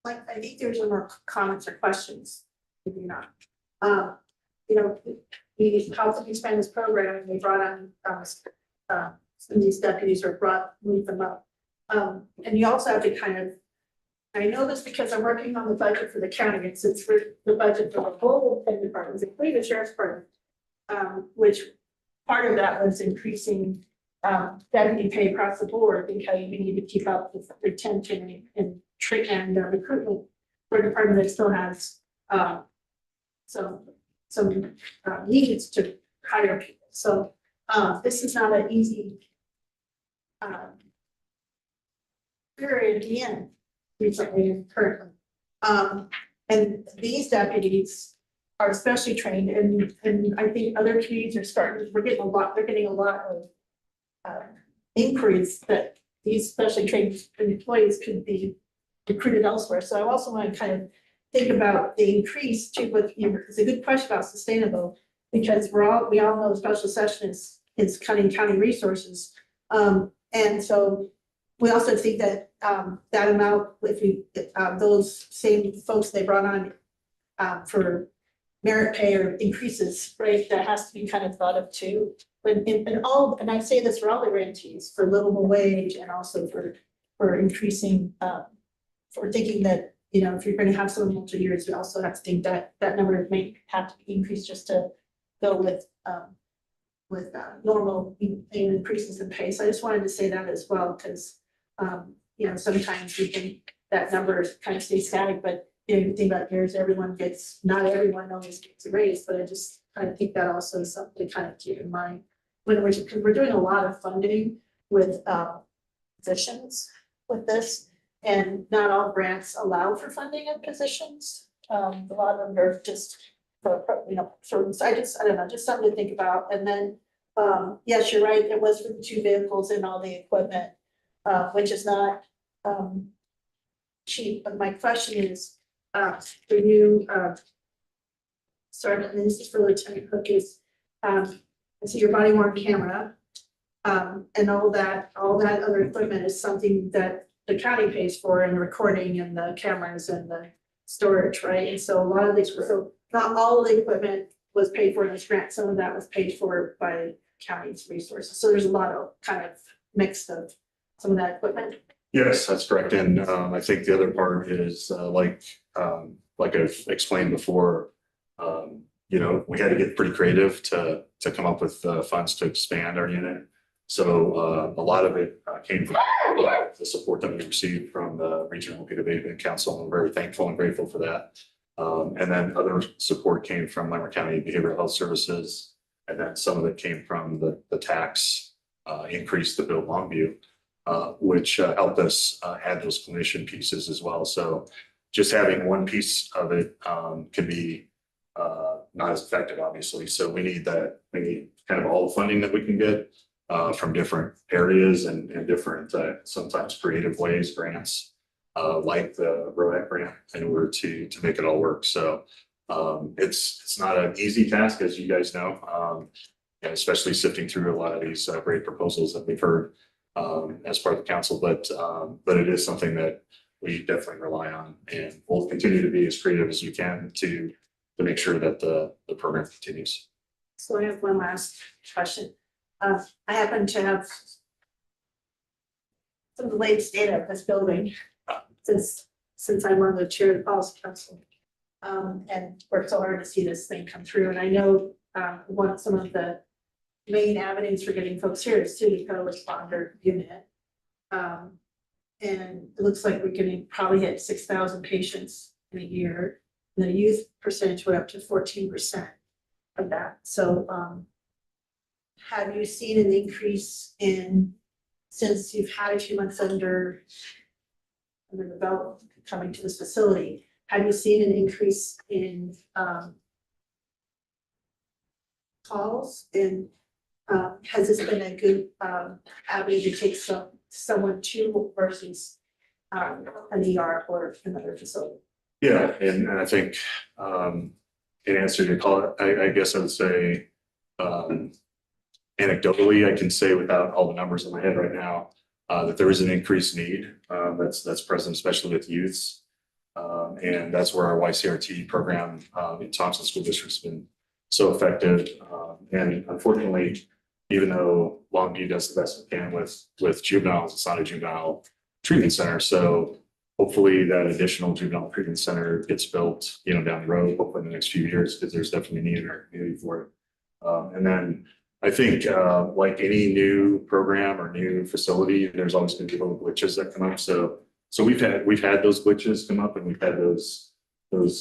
Like, I think there's no more comments or questions, maybe not. We helped expand this program, and they brought on, some of these deputies moved them up. And you also have to kind of, I know this because I'm working on the budget for the county, it's for the budget for the whole 10 departments, including the sheriff's department. Which part of that was increasing deputy pay across the board because we need to keep up with retention and recruitment for a department that still has some needs to hire people. So this is not an easy period to be in recently and currently. And these deputies are especially trained, and I think other communities are they're getting a lot of inquiries that these specially trained employees could be recruited elsewhere. So I also want to kind of think about the increase too, but it's a good question about sustainable, because we all know special session is cutting county resources. And so we also think that that amount, those same folks they brought on for merit pay or increases, right, that has to be kind of thought of too. But and I say this for all the grantees, for livable wage and also for increasing, for thinking that, if you're going to have someone multiple years, you also have to think that that number may have to be increased just to go with normal increases in pay. So I just wanted to say that as well, because sometimes we think that number kind of stays static, but you think about years, not everyone always gets a raise, but I just kind of think that also is something to kind of keep in mind because we're doing a lot of funding with positions with this, and not all grants allow for funding of positions. A lot of them are just for certain. So I don't know, just something to think about. And then yes, you're right, it was for the 2 vehicles and all the equipment, which is not cheap. But my question is, for you, Sergeant, and this is for Lieutenant Cook, is I see your body worn camera, and all that other equipment is something that the county pays for, and the recording and the cameras and the storage, right? And so a lot of these, so not all of the equipment was paid for in this grant. Some of that was paid for by county's resources. So there's a lot of kind of mix of some of that equipment. Yes, that's correct. And I think the other part is like like I've explained before, we had to get pretty creative to come up with funds to expand our unit. So a lot of it came from the support that we received from the Regional Opioid Abatement Council. I'm very thankful and grateful for that. And then other support came from Lamar County Behavioral Health Services. And then some of it came from the tax increase to build Longview, which helped us add those clinician pieces as well. So just having one piece of it can be not as effective, obviously. So we need kind of all the funding that we can get from different areas and different sometimes creative ways, grants like the ROAC grant in order to make it all work. So it's not an easy task, as you guys know, and especially sifting through a lot of these great proposals that we've heard as part of the council, but it is something that we definitely rely on, and we'll continue to be as creative as we can to make sure that the program continues. So I have one last question. I happen to have some of the latest data of this building since I'm on the chair of the policy council. And worked so hard to see this thing come through. And I know some of the main avenues for getting folks here is to the co-responder unit. And it looks like we're getting probably hit 6,000 patients in a year. And the youth percentage went up to 14% of that. So have you seen an increase since you've had a few months under development coming to this facility? Have you seen an increase in calls? And has this been a good avenue to take someone to versus an ER or another facility? Yeah, and I think in answer to your call, I guess I would say anecdotally, I can say without all the numbers in my head right now that there is an increased need that's present, especially with youths. And that's where our YCRT program in Thompson School District has been so effective. And unfortunately, even though Longview does the best it can with juveniles, it's not a juvenile treatment center. So hopefully that additional juvenile treatment center gets built, down the road, hopefully in the next few years, because there's definitely a need in our community for it. And then I think like any new program or new facility, there's always going to be little glitches that come up. So we've had those glitches come up, and we've had those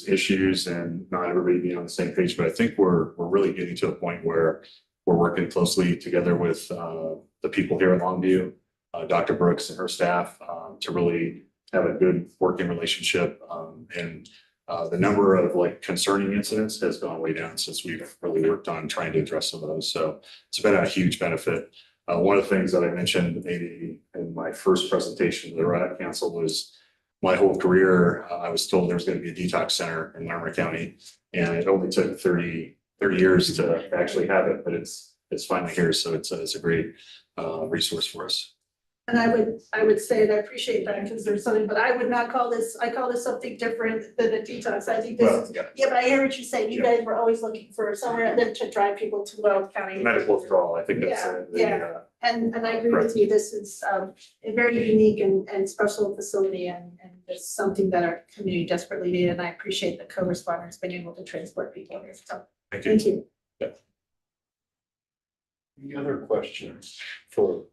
issues, and not everybody being on the same page. But I think we're really getting to a point where we're working closely together with the people here at Longview, Dr. Brooks and her staff, to really have a good working relationship. And the number of concerning incidents has gone way down since we've really worked on trying to address some of those. So it's been a huge benefit. One of the things that I mentioned maybe in my first presentation to the RIAC Council was my whole career, I was told there was going to be a detox center in Lamar County, and it only took 30 years to actually have it, but it's finally here. So it's a great resource for us. And I would say, and I appreciate that, because there's something, but I would not call this, I call this something different than a detox. I think this is, yeah, but I hear what you're saying. You guys were always looking for somewhere and then to drive people to Weld County. Medical withdrawal, I think that's And I agree with you. This is a very unique and special facility, and it's something that our community desperately needed. And I appreciate the co-responders being able to transport people here. So thank you. Any other questions for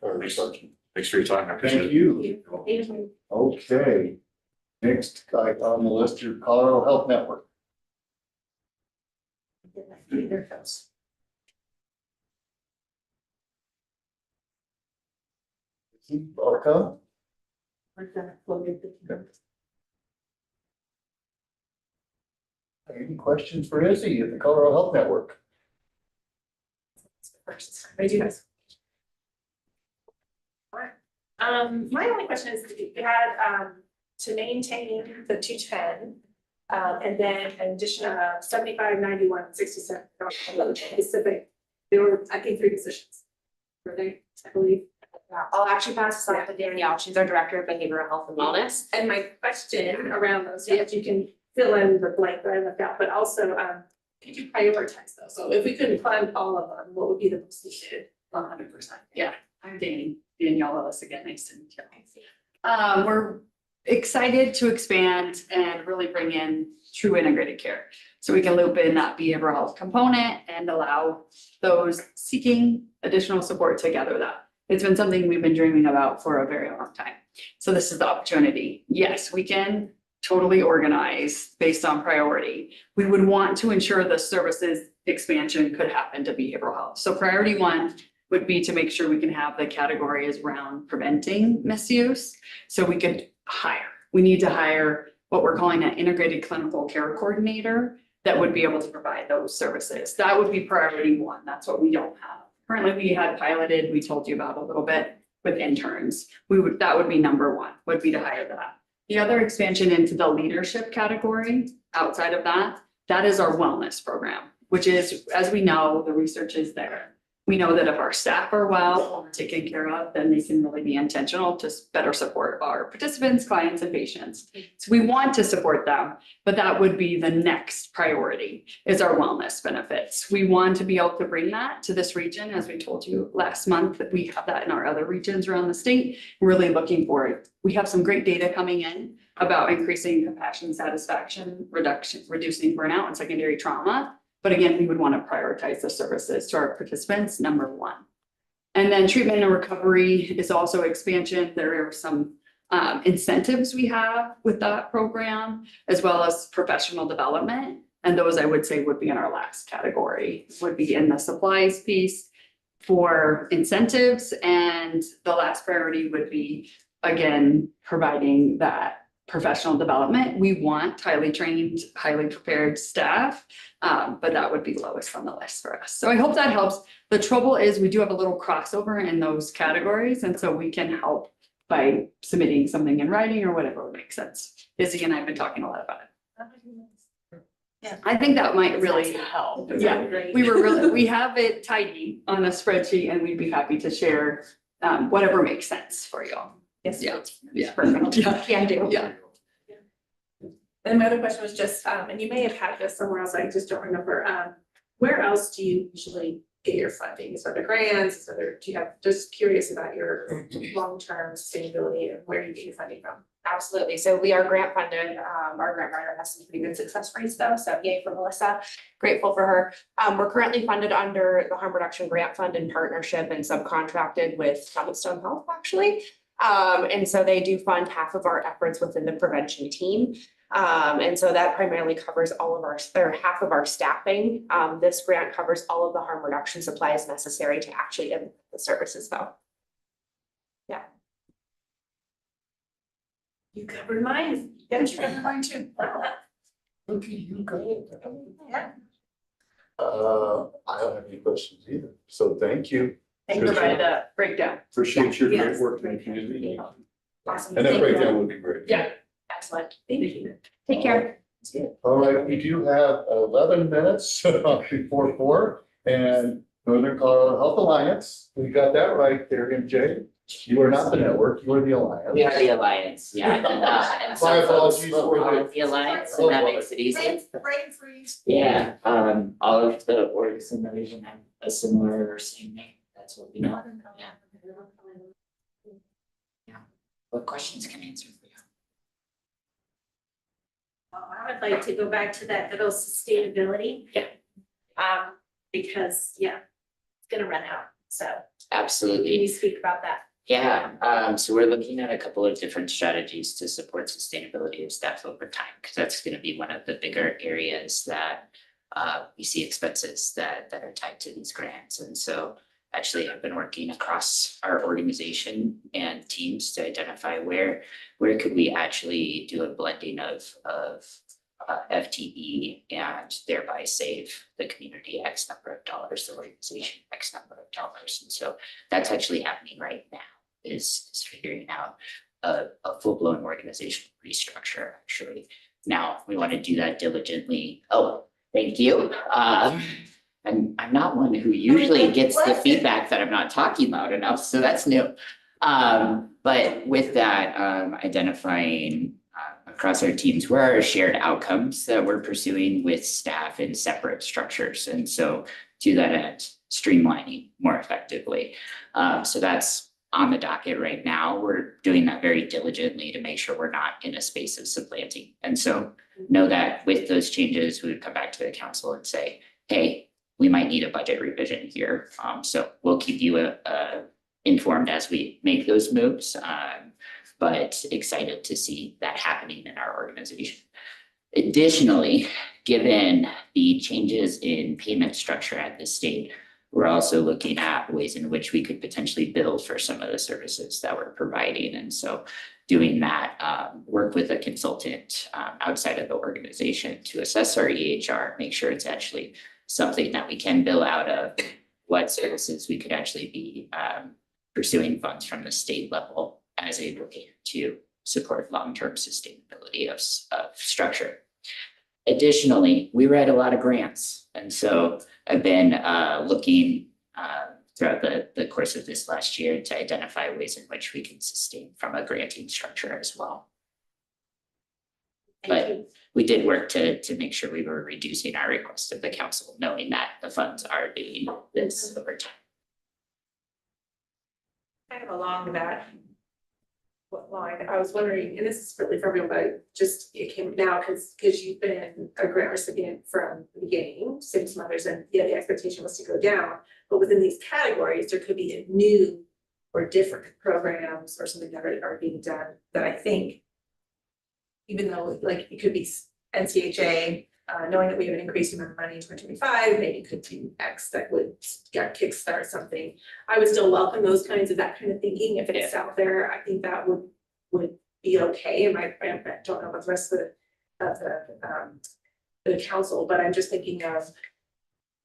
our research? Thanks for your time. I appreciate Thank it. you. Okay. Next guy on the list is Colorado Health Network. There it goes. Welcome. We're gonna plug it in. Any questions for Izzy at the Colorado Health Network? First, I do guys. My only question is, we had, to maintain the 210, and then an addition of 75, 91, 67, specific, there were, I think, 3 positions. Were they, I believe? Yeah, I'll actually pass this on to Danielle. She's our Director of Behavioral Health and Wellness. And my question around those, if you can fill in the blank that I left out, but also, could you prioritize those? So if we couldn't fund all of them, what would be the most needed? 100%. Yeah, I'm Danielle Ellis again. Nice to meet you. We're excited to expand and really bring in true integrated care. So we can loop in that behavioral health component and allow those seeking additional support to gather that. It's been something we've been dreaming about for a very long time. So this is the opportunity. Yes, we can totally organize based on priority. We would want to ensure the services expansion could happen to behavioral health. So priority one would be to make sure we can have the categories around preventing misuse. So we could hire. We need to hire what we're calling an integrated clinical care coordinator that would be able to provide those services. That would be priority one. That's what we don't have. Currently, we had piloted, we told you about a little bit with interns. That would be number one, would be to hire that. The other expansion into the leadership category outside of that, that is our wellness program, which is, as we know, the research is there. We know that if our staff are well taken care of, then they can really be intentional to better support our participants, clients, and patients. So we want to support them, but that would be the next priority is our wellness benefits. We want to be able to bring that to this region, as we told you last month, that we have that in our other regions around the state. Really looking for it. We have some great data coming in about increasing compassion, satisfaction, reducing burnout and secondary trauma. But again, we would want to prioritize the services to our participants, number one. And then treatment and recovery is also expansion. There are some incentives we have with that program, as well as professional development. And those I would say would be in our last category, would be in the supplies piece for incentives. And the last priority would be, again, providing that professional development. We want highly trained, highly prepared staff, but that would be lowest on the list for us. So I hope that helps. The trouble is we do have a little crossover in those categories, and so we can help by submitting something in writing or whatever would make sense. Izzy and I have been talking a lot about it. Yeah. I think that might really help. Yeah, we have it tidy on a spreadsheet, and we'd be happy to share whatever makes sense for you all. Yes. Yeah. Perfect. Yeah. Can do. Yeah. And my other question was just, and you may have had this somewhere else, I just don't remember, where else do you usually get your funding? Is there grants? Is there, do you have, just curious about your long-term sustainability and where you get your funding from? Absolutely. So we are grant funded. Our grant writer has some pretty good success rates though. So yay for Melissa. Grateful for her. We're currently funded under the Harm Reduction Grant Fund in partnership and subcontracted with Stone Health actually. And so they do fund half of our efforts within the prevention team. And so that primarily covers all of our, or half of our staffing. This grant covers all of the harm reduction supplies necessary to actually implement the services though. Yeah. You covered mine. Yeah, you covered mine too. Okay, you go. Yeah. I don't have any questions either, so thank you. Thank you for the breakdown. Appreciate your great Yes. work in the community. Awesome. And that Thank you. breakdown would be great. Yeah. Excellent. Thank you. Take care. All right, we do have 11 minutes before 4 and Northern Colorado Health Alliance. We got that right there, MJ. You are not the network, you are the alliance. We are the alliance, yeah. And so My folks apologies will for call the- it the alliance, and that makes it easy. Brain freeze. Yeah, all of the orgs in the region have a similar or same name. That's what we know. Yeah. What questions can I answer for you? I would like to go back to that little sustainability. Yeah. Because, yeah, it's gonna run out, so can Absolutely. you speak about that? Yeah, so we're looking at a couple of different strategies to support sustainability of staff over time, because that's gonna be one of the bigger areas that we see expenses that are tied to these grants. And so actually I've been working across our organization and teams to identify where could we actually do a blending of FTE and thereby save the community X number of dollars, the organization X number of dollars. And so that's actually happening right now, is figuring out a full-blown organizational restructure, actually. Now, we want to do that diligently. Oh, thank you. And I'm not one who usually gets the feedback that I'm not talking loud enough, so that's new. But with that, identifying across our teams, where are our shared outcomes that we're pursuing with staff in separate structures, and so to that end, streamlining more effectively. So that's on the docket right now. We're doing that very diligently to make sure we're not in a space of supplanting. And so know that with those changes, we would come back to the council and say, hey, we might need a budget revision here. So we'll keep you informed as we make those moves. But excited to see that happening in our organization. Additionally, given the changes in payment structure at the state, we're also looking at ways in which we could potentially bill for some of the services that we're providing. And so doing that, work with a consultant outside of the organization to assess our EHR, make sure it's actually something that we can bill out of, what services we could actually be pursuing funds from the state level as a way to support long-term sustainability of structure. Additionally, we write a lot of grants. And so I've been looking throughout the course of this last year to identify ways in which we can sustain from a granting structure as well. But we did work to make sure we were reducing our request of the council, knowing that the funds are doing this over time. Kind of along that line, I was wondering, and this is really for everyone, but just it came now because you've been a grant recipient from the beginning, same as others, and yeah, the expectation was to go down. But within these categories, there could be new or different programs or something that are being done that I think, even though like it could be NCHA, knowing that we have an increasing amount of money in 2025, maybe could do X that would kickstart something. I would still welcome those kinds of that kind of thinking if it's out there. I think that would be okay. And I don't know about the rest of the council, but I'm just thinking of,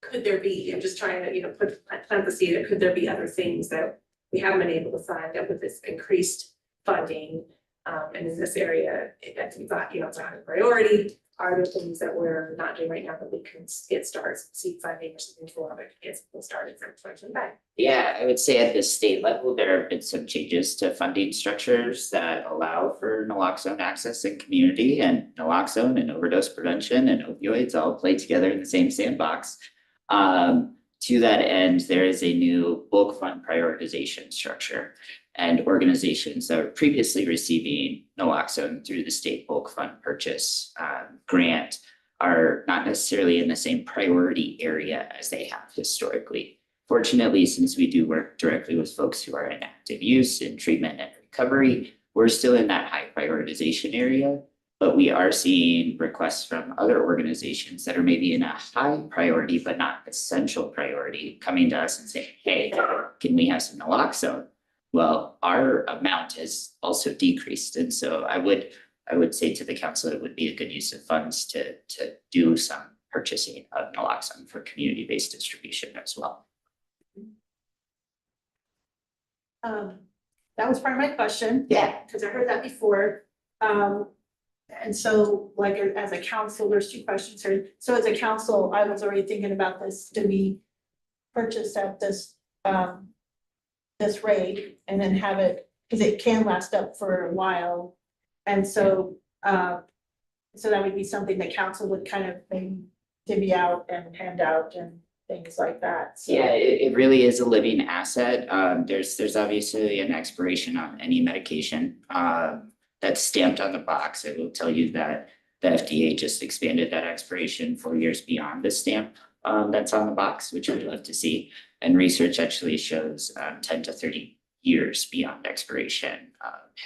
could there be? I'm just trying to plant the seed. Could there be other things that we haven't been able to find out with this increased funding? And in this area, we thought it's a high priority. Are there things that we're not doing right now that we can get started, seed funding or something for to get people started from 2025? Yeah, I would say at the state level, there have been some changes to funding structures that allow for naloxone access in community, and naloxone and overdose prevention and opioids all play together in the same sandbox. To that end, there is a new bulk fund prioritization structure, and organizations that were previously receiving naloxone through the state bulk fund purchase grant are not necessarily in the same priority area as they have historically. Fortunately, since we do work directly with folks who are in active use and treatment and recovery, we're still in that high prioritization area. But we are seeing requests from other organizations that are maybe in a high priority, but not essential priority, coming to us and saying, hey, can we have some naloxone? Well, our amount has also decreased. And so I would say to the council, it would be a good use of funds to do some purchasing of naloxone for community-based distribution as well. That was part of my question. Yeah. Because I heard that before. And so like as a council, there's two questions here. So as a council, I was already thinking about this. Do we purchase at this this rate and then have it, because it can last up for a while. And so so that would be something the council would kind of maybe divvy out and hand out and things like that. So. Yeah, it really is a living asset. There's obviously an expiration on any medication that's stamped on the box. It will tell you that the FDA just expanded that expiration 4 years beyond the stamp that's on the box, which I'd love to see. And research actually shows 10 to 30 years beyond expiration,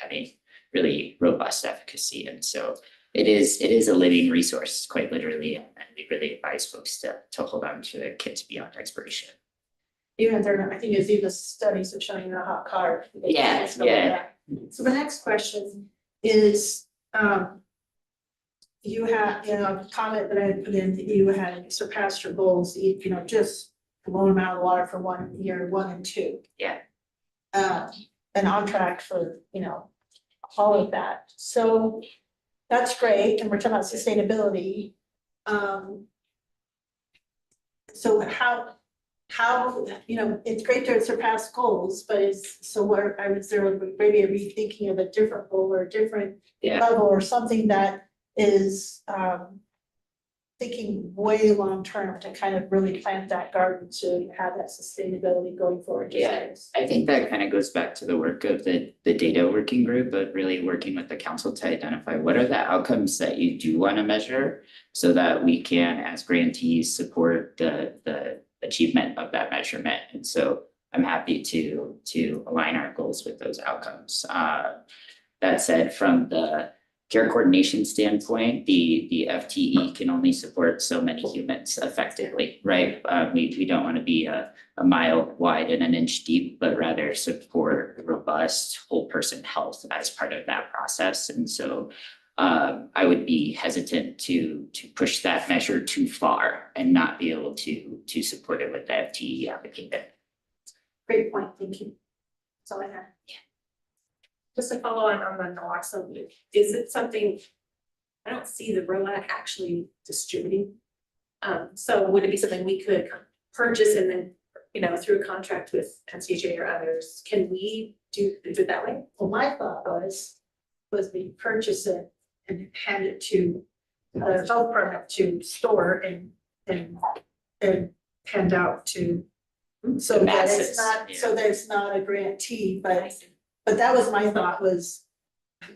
having really robust efficacy. And so it is a living resource, quite literally, and we really advise folks to hold on to their kits beyond expiration. Even if they're not, I think it's even studies of showing a hot card. Yeah. So the next question is, you have, a comment that I had put in, that you had surpassed your goals, just blown them out of the water for 1 year, 1 and 2. Yeah. And on track for, all of that. So that's great. And we're talking about sustainability. So how, it's great to surpass goals, but I would say maybe a rethinking of a different goal or a different level or something that is thinking way long-term to kind of really plant that garden to have that sustainability going forward. Yeah, I think that kind of goes back to the work of the data working group, but really working with the council to identify what are the outcomes that you do want to measure so that we can, as grantees, support the achievement of that measurement. And so I'm happy to align our goals with those outcomes. That said, from the care coordination standpoint, the FTE can only support so many humans effectively, right? We don't want to be a mile wide and an inch deep, but rather support robust whole person health as part of that process. And so I would be hesitant to push that measure too far and not be able to support it with the FTE allocated. Great point, thank you. That's all I have. Just to follow on the naloxone, is it something, I don't see the ROAC actually distributing. So would it be something we could purchase and then, through a contract with NCHA or others, can we do it that way? Well, my thought was we purchase it and hand it to the health department to store and hand out to. So that it's not, so that it's not a grantee, but that was my thought was.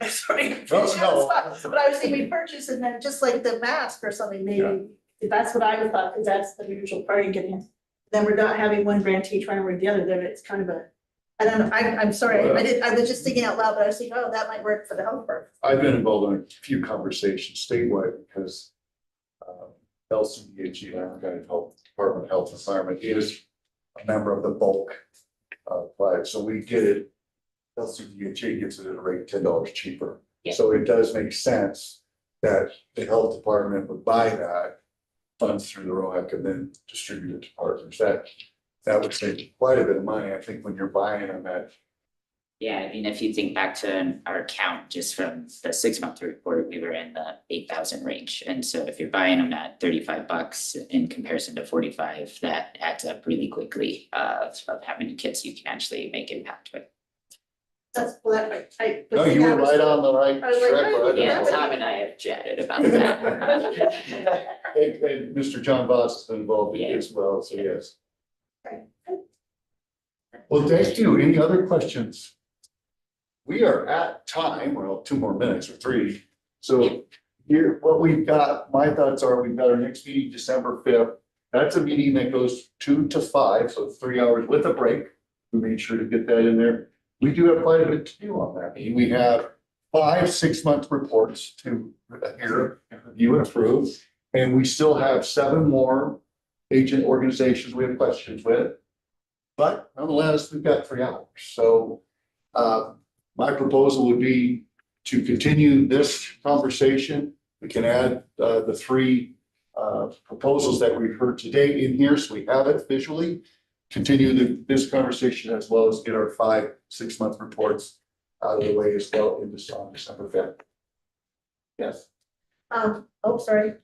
I'm sorry. No. But I was thinking we purchase and then just like the mask or something, maybe, that's what I would thought, because that's the usual part of getting it. Then we're not having one grantee trying to work the other, then it's kind of a, I don't know, I'm sorry, I was just thinking out loud, but I was thinking, oh, that might work for the health department. I've been involved in a few conversations statewide because LCDHE, Laramie County Health Department of Health Environment is a member of the bulk pledge, so we get it. LCDHE gets it at a rate $10 cheaper. Yeah. So it does make sense that the health department would buy that funds through the ROAC and then distribute it to partners. That would save quite a bit of money, I think, when you're buying them at. Yeah, I mean, if you think back to our count just from the 6-month report, we were in the 8,000 range. And so if you're buying them at $35 in comparison to 45, that adds up really quickly of how many kids you can actually make impact with. That's, well, that, I. No, you were right on the right I was like, track. oh, Right? Yeah, Tom and I have chatted about that. And Mr. John Voss has been involved in it as well, so yes. Well, thank you. Any other questions? We are at time, well, 2 more minutes or 3. So here, what we've got, my thoughts are, we've got our next meeting, December 5th. That's a meeting that goes 2 to 5, so 3 hours with a break. We made sure to get that in there. We do have quite a bit to do on that meeting. We have 5 6-month reports to hear, review, and approve. And we still have 7 more agent organizations we have questions with. But nonetheless, we've got 3 hours. So my proposal would be to continue this conversation. We can add the 3 proposals that we've heard today in here, so we have it visually. Continue this conversation as well as get our 5 6-month reports out of the way as well in December 5th. Yes. Sorry.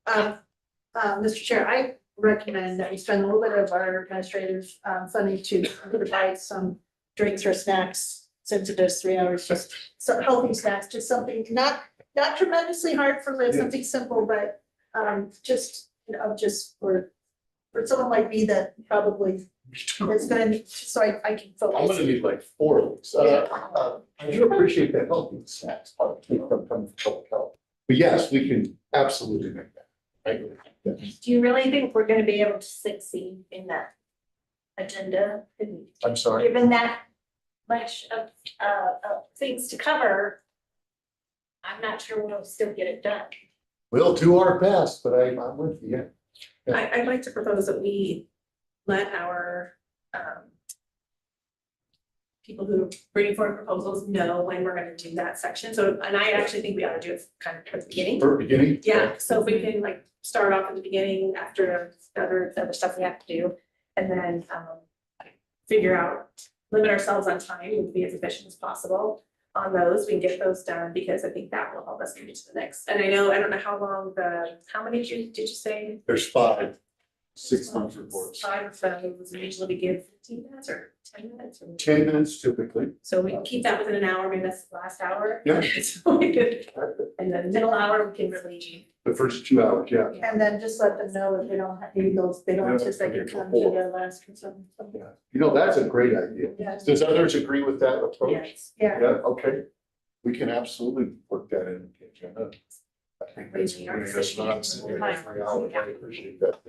Mr. Chair, I recommend that we spend a little bit of our administrative funding to provide some drinks or snacks, since it does 3 hours, just some healthy snacks, just something not tremendously hard for Liz, something simple, but just, just for someone like me that probably is gonna need, so I can focus. I'm gonna need like 4 of these. I do appreciate that healthy snacks part from public health. But yes, we can absolutely make that. Right? Do you really think we're gonna be able to succeed in that agenda? I'm sorry. Given that much of things to cover, I'm not sure we'll still get it done. We'll do our best, but I'm with you. Yeah. I'd like to propose that we let our people who are bringing forward proposals know when we're gonna do that section. So, and I actually think we ought to do it kind of at the beginning. For beginning? Yeah, so if we can like start off at the beginning after other stuff we have to do, and then figure out, limit ourselves on time, and be as efficient as possible on those. We can get those done because I think that will help us get to the next. And I don't know how long how many did you say? There's 5. 6 month reports. Was usually we give 15 minutes or 10 minutes. 10 minutes typically. So we keep that within an hour, maybe that's the last hour. Yeah. So we could- And then middle hour, we can really. The first 2 hours, yeah. And then just let them know that they don't have, maybe those, they don't just like to come to the last or something. You know, that's a great idea. Yes. Does others agree with that approach? Yes. Yeah. Yeah, okay. We can absolutely work that in the agenda. I think that's great. That's not- I appreciate that.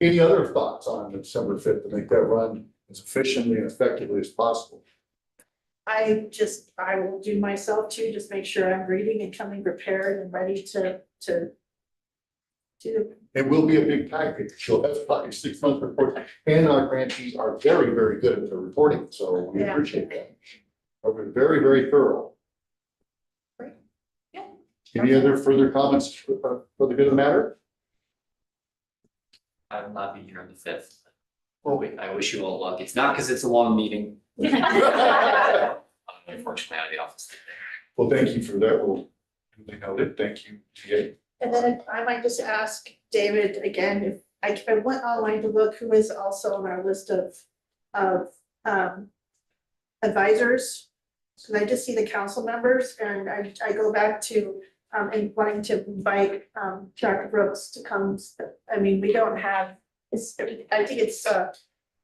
Any other thoughts on December 5th to make that run as efficiently and effectively as possible? I will do myself too, just make sure I'm reading and coming prepared and ready to do. It will be a big package. She'll have 5 6 month report, and our grantees are very, very good at the reporting, so we Yeah. appreciate that. We're very, very thorough. Great. Yeah. Any other further comments for the good of the matter? I will not be here on the fifth. Well, I wish you all luck. It's not because it's a long meeting. Unfortunately, out of the office. Well, thank you for that. We'll duly noted. Thank you, TA. And then I might just ask David again, if I went online to look who is also on our list of advisors. Cause I just see the council members and I go back to and wanting to invite Dr. Brooks to come. I mean, we don't have, I think it's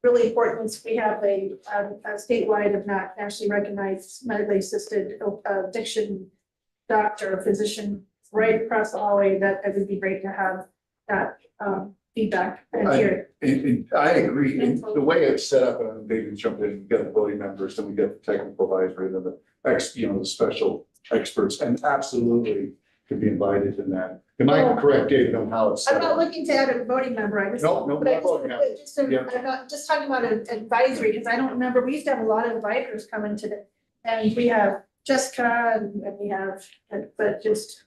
really important. We have a statewide, if not nationally recognized medically assisted addiction doctor, physician right across the hallway, that it would be great to have that feedback and hear it. I agree. And the way it's set up, and David jumped in, we got the voting members, then we got the technical advisory, then the the special experts, and absolutely could be invited in that. Am I correct, David, on how it's set I'm not up? looking to add a voting member, I just. No, but I not voting member. Yeah. I'm not just talking about an advisory, because I don't remember, we used to have a lot of advisors coming to the, and we have Jessica and we have, but just.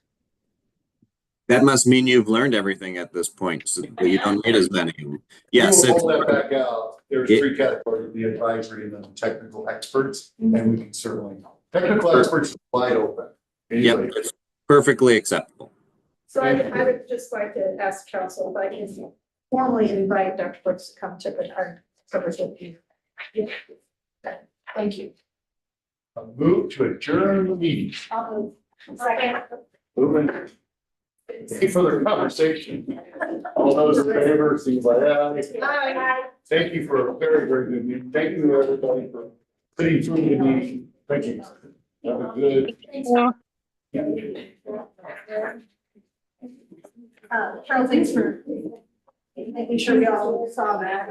That must mean you've learned everything at this point, so that you don't need as many. Yes, We'll it's, pull that back out. There's It- 3 categories, the advisory and then the technical experts, and we can certainly, technical experts is wide open. yep, Anyway, it's perfectly acceptable. So I would just like to ask council if I can formally invite Dr. Brooks to come to our conversation. Thank you. I'll move to adjourn the meeting. Second. Moving. Any further conversation? All those in favor, see by aye. Thank you for a very, very good meeting. Thank you, everybody, for sitting through the meeting. Thank you. Have a good. Charles, thanks for making sure we all saw that.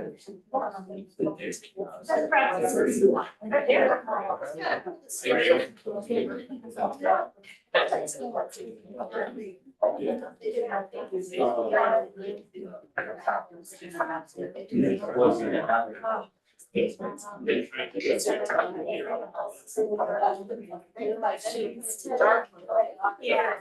Yeah.